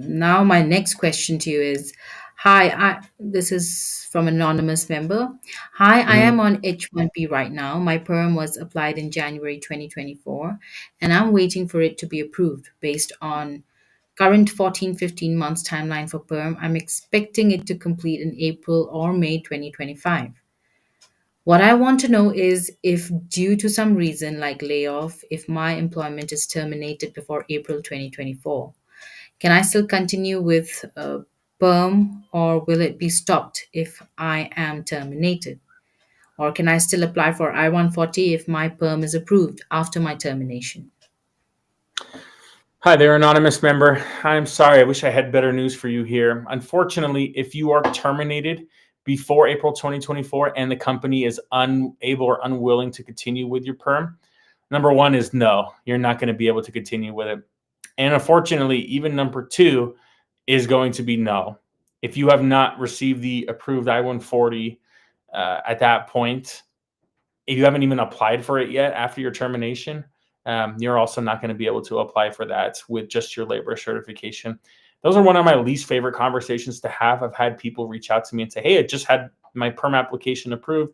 now my next question to you is, hi, this is from an anonymous member. Hi, I am Mhm. on H1B right now. My perm was applied in January 2024, and I'm waiting for it to be approved based on current 14-15 months timeline for perm. I'm expecting it to complete in April or May 2025. What I want to know is if, due to some reason like layoff, if my employment is terminated before April 2024, can I still continue with PERM, or will it be stopped if I am terminated? Or can I still apply for I-140 if my PERM is approved after my termination? Hi there, anonymous member. I'm sorry. I wish I had better news for you here. Unfortunately, if you are terminated before April 2024 and the company is unable or unwilling to continue with your perm, number one is no, you're not going to be able to continue with it. And unfortunately, even number two is going to be no. If you have not received the approved I-140 at that point, if you haven't even applied for it yet after your termination, you're also not going to be able to apply for that with just your labor certification. Those are one of my least favorite conversations to have. I've had people reach out to me and say, hey, I just had my PERM application approved.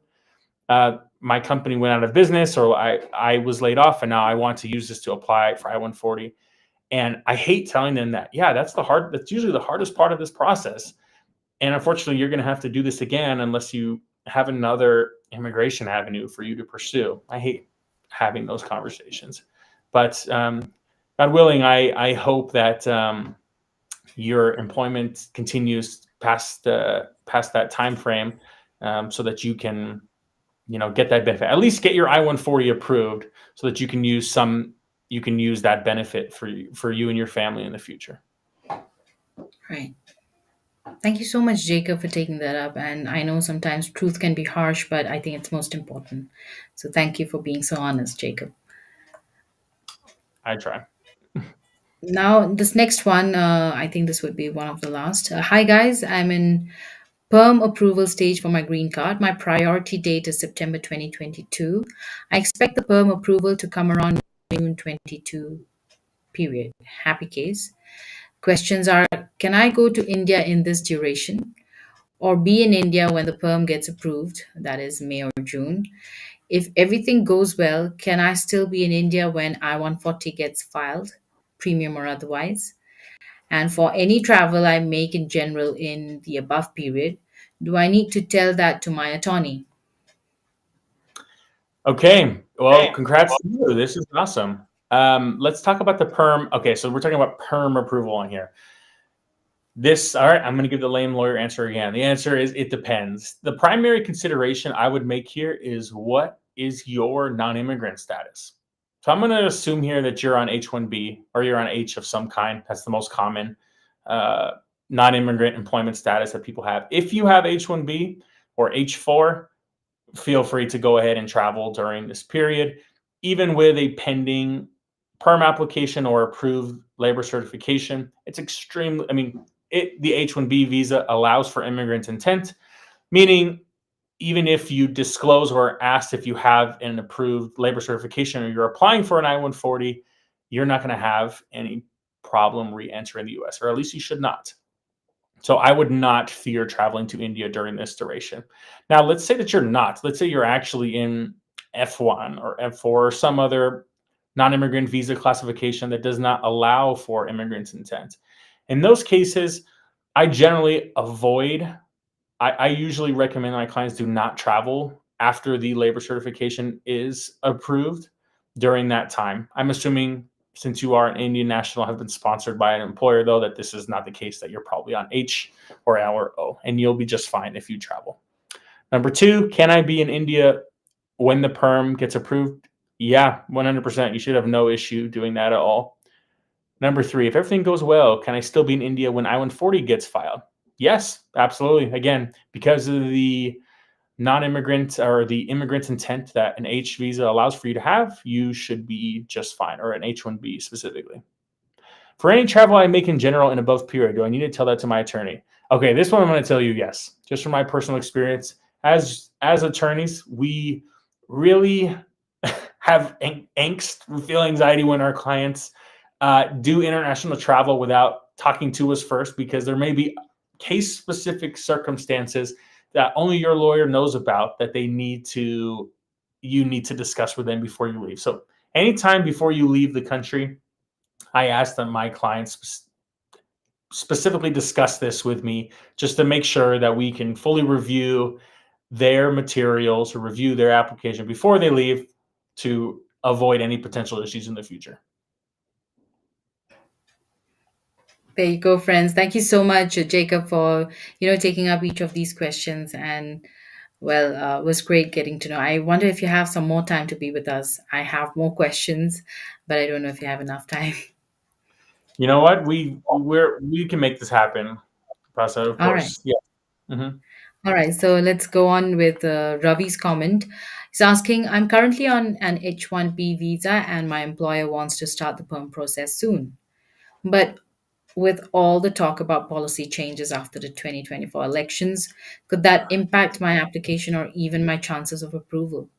My company went out of business, or I was laid off, and now I want to use this to apply for I-140. And I hate telling them that, yeah, that's usually the hardest part of this process. And unfortunately, you're going to have to do this again unless you have another immigration avenue for you to pursue. I hate having those conversations. But God willing, I hope that your employment continues past that time frame, so that you can get that benefit. At least get your I-140 approved so that you can use that benefit for you and your family in the future. Right. Thank you so much, Jacob, for taking that up. And I know sometimes truth can be harsh, but I think it's most important. So thank you for being so honest, Jacob. I try. Now, this next one, I think this would be one of the last. Hi, guys. I'm in PERM approval stage for my green card. My priority date is September 2022. I expect the PERM approval to come around June 22 period. Happy case. Questions are, can I go to India in this duration or be in India when the PERM gets approved, that is May or June? If everything goes well, can I still be in India when I-140 gets filed, premium or otherwise? And for any travel I make in general in the above period, do I need to tell that to my attorney? Okay. Well, congrats to you. This is awesome. Let's talk about the PERM. Okay, so we're talking about PERM approval on here. All right, I'm going to give the lame lawyer answer again. The answer is it depends. The primary consideration I would make here is, what is your non-immigrant status? So I'm going to assume here that you're on H-1B or you're on H of some kind. That's the most common non-immigrant employment status that people have. If you have H-1B or H-4, feel free to go ahead and travel during this period, even with a pending PERM application or approved labor certification. It's extremely, the H-1B visa allows for immigrant intent, meaning even if you disclose or asked if you have an approved labor certification or you're applying for an I-140, you're not going to have any problem re-entering the US, or at least you should not. So I would not fear traveling to India during this duration. Now, let's say that you're not. Let's say you're actually in F1 or F4 or some other non-immigrant visa classification that does not allow for immigrant intent. In those cases, I generally avoid. I usually recommend my clients do not travel after the labor certification is approved during that time. I'm assuming, since you are an Indian national, have been sponsored by an employer, though, that this is not the case, that you're probably on H or L or O, and you'll be just fine if you travel. Number two, can I be in India when the PERM gets approved? Yeah, 100%. You should have no issue doing that at all. Number three, if everything goes well, can I still be in India when I-140 gets filed? Yes, absolutely. Again, because of the non-immigrant or the immigrant intent that an H visa allows for you to have, you should be just fine, or an H-1B specifically. For any travel I make in general in above period, do I need to tell that to my attorney? Okay, this one I'm going to tell you yes. Just from my personal experience, as attorneys, we really have angst, we feel anxiety when our clients do international travel without talking to us first, because there may be case-specific circumstances that only your lawyer knows about that you need to discuss with them before you leave. So anytime before you leave the country, I ask that my clients specifically discuss this with me, just to make sure that we can fully review their materials or review their application before they leave, to avoid any potential issues in the future. There you go, friends. Thank you so much, Jacob, for taking up each of these questions. And well, it was great getting to know. I wonder if you have some more time to be with us. I have more questions, but I don't know if you have enough time. You know what? We can make this happen, Prasa, of All right. course. Yeah. Mm-hmm. All right, so let's go on with Ravi's comment. He's asking, I'm currently on an H-1B visa and my employer wants to start the PERM process soon. But with all the talk about policy changes after the 2024 elections, could that impact my application or even my chances of approval?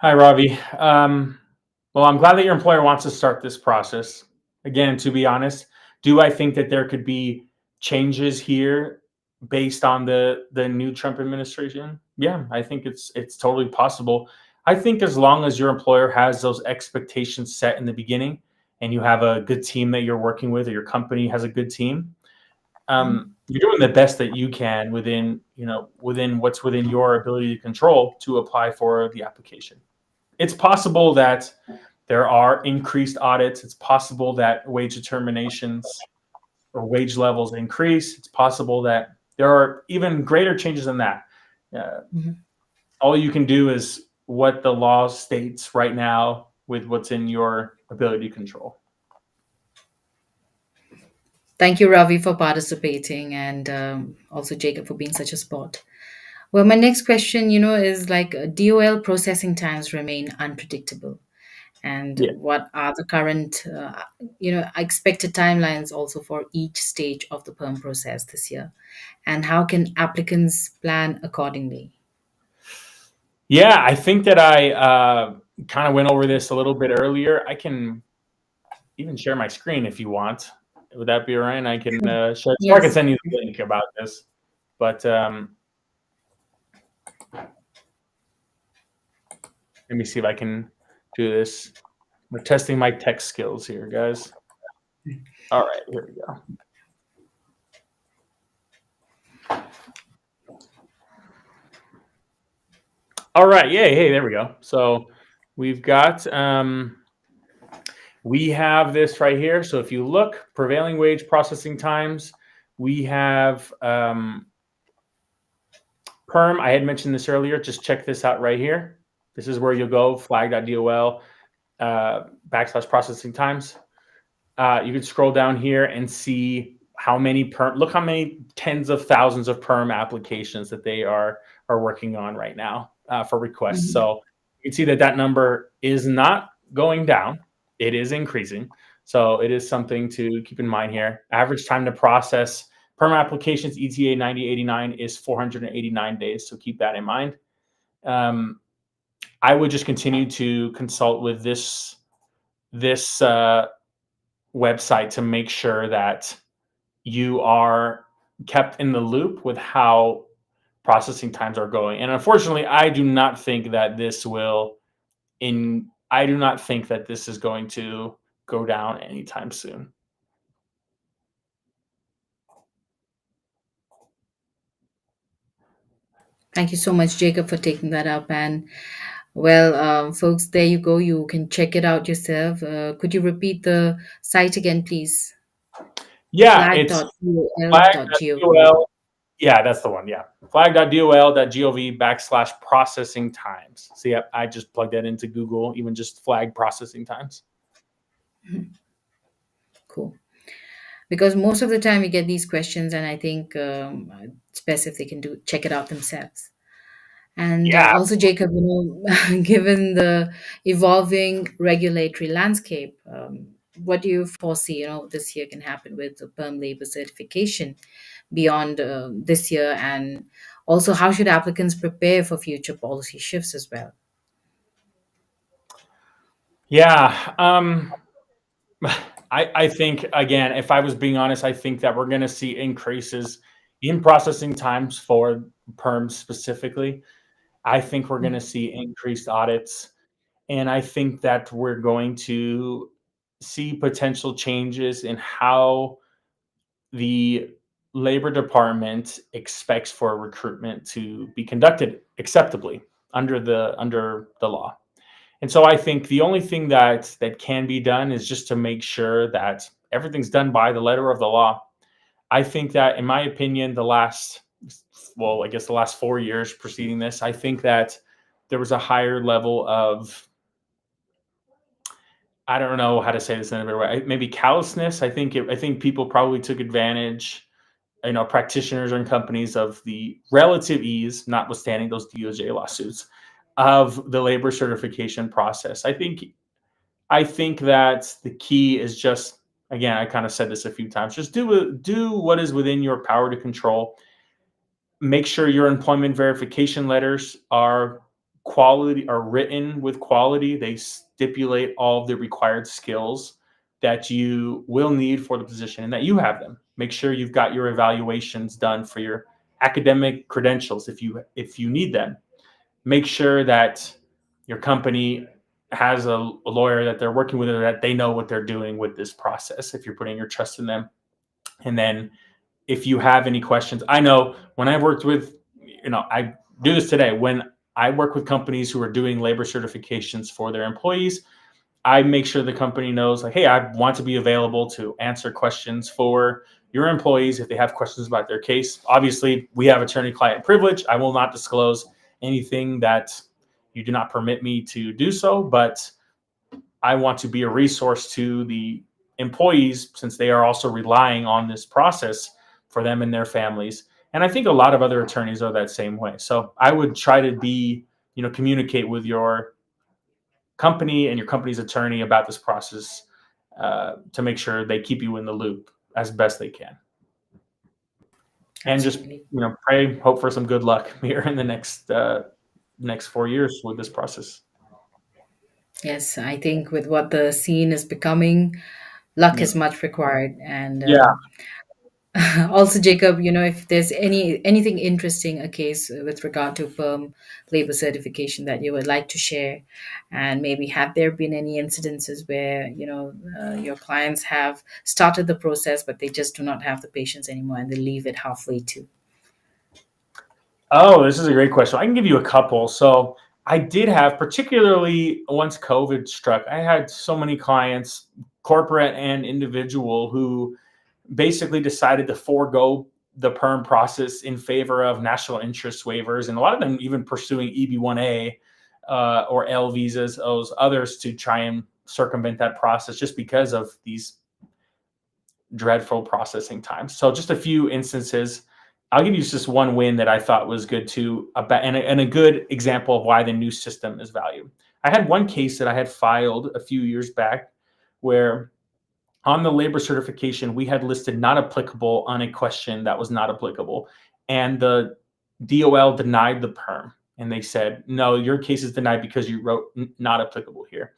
Hi, Ravi. Well, I'm glad that your employer wants to start this process. Again, to be honest, do I think that there could be changes here based on the new Trump administration? Yeah, I think it's totally possible. I think as long as your employer has those expectations set in the beginning, and you have a good team that you're working with, or your company has a good team, Mhm. you're doing the best that you can within within what's within your ability to control to apply for the application. It's possible that there are increased audits. It's possible that wage determinations or wage levels increase. It's possible that there are even greater changes than that. Uh, Mhm. all you can do is what the law states right now with what's in your ability to control. Thank you, Ravi, for participating, and also Jacob for being such a sport. Well, my next question, is like DOL processing times remain unpredictable. And Yeah. what are the current, expected timelines also for each stage of the PERM process this year? And how can applicants plan accordingly? Yeah, I think that I kind of went over this a little bit earlier. I can even share my screen if you want. Would that be all right? I can share, or I can Yes. send you the link about this. But let me see if I can do this. We're testing my tech skills here, guys. All right, here we go. All right, yay, hey, there we go. So we've got we have this right here. So if you look, prevailing wage processing times, we have PERM. I had mentioned this earlier. Just check this out right here. This is where you'll go, flag.dol backslash processing times. You can scroll down here and see how many perm. Look how many tens of thousands of perm applications that they are working on right now for requests. Mhm. So you can see that that number is not going down; it is increasing. So it is something to keep in mind here. Average time to process perm applications ETA 9089 is 489 days. So keep that in mind. Um, I would just continue to consult with this website to make sure that you are kept in the loop with how processing times are going. And unfortunately, I do not think that this is going to go down anytime soon. Thank you so much, Jacob, for taking that up. And well, folks, there you go. You can check it out yourself. Could you repeat the site again, please? Yeah, it's flag.dol.gov. flag.dol. Yeah, that's the one. Yeah. Flag.dol.gov /processing times. See, I just plugged that into Google, even just flag processing times. Cool. Because most of the time we get these questions, and I think it's best if they can do check it out themselves. And Yeah. also, Jacob, given the evolving regulatory landscape, what do you foresee, this year can happen with the PERM labor certification beyond this year? And also, how should applicants prepare for future policy shifts as well? Yeah. I think again, if I was being honest, I think that we're going to see increases in processing times for perms specifically. I think we're going to see increased audits, and I think that we're going to see potential changes in how the labor department expects for recruitment to be conducted acceptably under the law. And so I think the only thing that can be done is just to make sure that everything's done by the letter of the law. I think that, in my opinion, I guess the last 4 years preceding this, I think that there was a higher level of, I don't know how to say this in a better way, maybe callousness. I think people probably took advantage, practitioners and companies, of the relative ease, notwithstanding those DOJ lawsuits, of the labor certification process. I think that the key is just, again, I kind of said this a few times, just do what is within your power to control. Make sure your employment verification letters are quality are written with quality. They stipulate all of the required skills that you will need for the position and that you have them. Make sure you've got your evaluations done for your academic credentials if you need them. Make sure that your company has a lawyer that they're working with or that they know what they're doing with this process if you're putting your trust in them. And then if you have any questions, I know when I've worked with, I do this today. When I work with companies who are doing labor certifications for their employees, I make sure the company knows, like, hey, I want to be available to answer questions for your employees if they have questions about their case. Obviously, we have attorney-client privilege. I will not disclose anything that you do not permit me to do so, but I want to be a resource to the employees since they are also relying on this process for them and their families. And I think a lot of other attorneys are that same way. So I would try to communicate with your company and your company's attorney about this process to make sure they keep you in the loop as best they can. And just Absolutely. pray, hope for some good luck here in the next 4 years with this process. Yes, I think with what the scene is becoming, luck Yeah. is much required. And Yeah. also, Jacob, if there's anything interesting, a case with regard to PERM labor certification that you would like to share, and maybe have there been any incidences where your clients have started the process, but they just do not have the patience anymore, and they leave it halfway too. Oh, this is a great question. I can give you a couple. So I did have, particularly once COVID struck, I had so many clients, corporate and individual, who basically decided to forego the perm process in favor of national interest waivers, and a lot of them even pursuing EB-1A or L visas, those others, to try and circumvent that process just because of these dreadful processing times. So just a few instances. I'll give you just one win that I thought was good too, and a good example of why the new system is valued. I had one case that I had filed a few years back where on the labor certification, we had listed not applicable on a question that was not applicable. And the DOL denied the perm. And they said, no, your case is denied because you wrote not applicable here.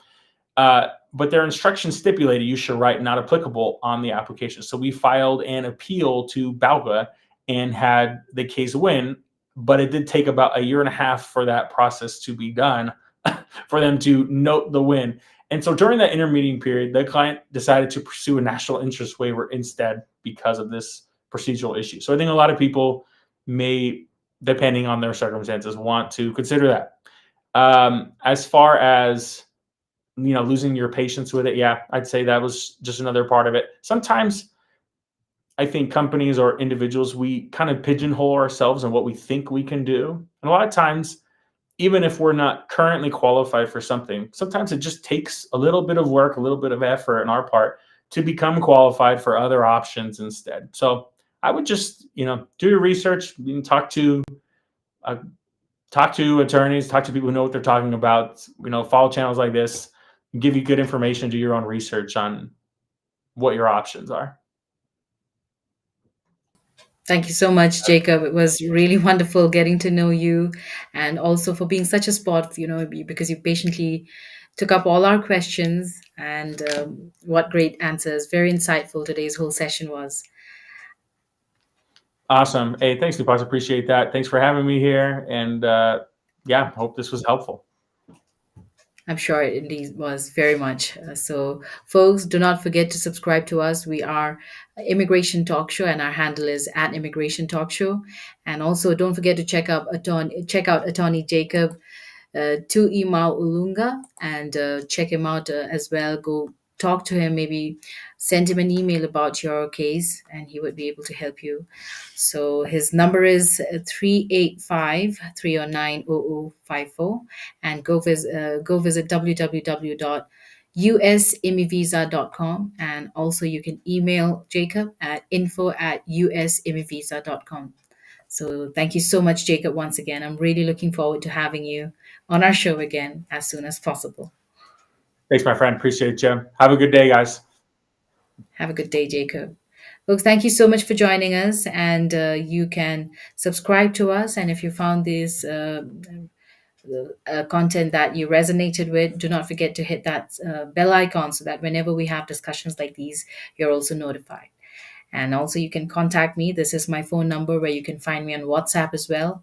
But their instructions stipulated you should write not applicable on the application. So we filed an appeal to BALGA and had the case win. But it did take about a year and a half for that process to be done for them to note the win. And so during that intermediate period, the client decided to pursue a national interest waiver instead because of this procedural issue. So I think a lot of people may, depending on their circumstances, want to consider that. As far as losing your patience with it, yeah, I'd say that was just another part of it. Sometimes I think companies or individuals, we kind of pigeonhole ourselves in what we think we can do. And a lot of times, even if we're not currently qualified for something, sometimes it just takes a little bit of work, a little bit of effort on our part to become qualified for other options instead. So I would just, do your research, uh, talk to attorneys, talk to people who know what they're talking about, follow channels like this, give you good information, do your own research on what your options are. Thank you so much, Jacob. It was really wonderful getting to know you, and also for being such a sport, because you patiently took up all our questions, and what great answers. Very insightful today's whole session was. Awesome. Hey, thanks, Nipasa. Appreciate that. Thanks for having me here. And yeah, hope this was helpful. I'm sure it indeed was very much. So, folks, do not forget to subscribe to us. We are Immigration Talk Show, and our handle is at Immigration Talk Show. And also, don't forget to check out Attorney Jacob Tuimauluga, and check him out as well. Go talk to him, maybe send him an email about your case, and he would be able to help you. So his number is 385 and go visit www.usimmivisa.com, and also you can email Jacob at info@usimmivisa.com. So thank you so much, Jacob, once again. I'm really looking forward to having you on our show again as soon as possible. Thanks, my friend. Appreciate you. Have a good day, guys. Have a good day, Jacob. Folks, thank you so much for joining us. And you can subscribe to us. And if you found this content that you resonated with, do not forget to hit that bell icon so that whenever we have discussions like these, you're also notified. And also, you can contact me. This is my phone number where you can find me on WhatsApp as well.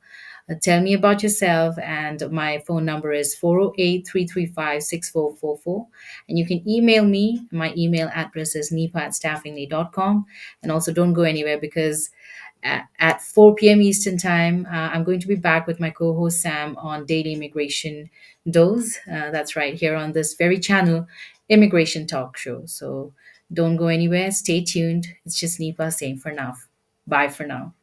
Tell me about yourself, and my phone number is 408-335-6444. And you can email me. My email address is nipa@staffingly.com. And also, don't go anywhere because at 4 p.m. Eastern Time, I'm going to be back with my co host Sam on Daily Immigration Dose. That's right, here on this very channel, Immigration Talk Show. So don't go anywhere. Stay tuned. It's just Nipa saying for now. Bye for now.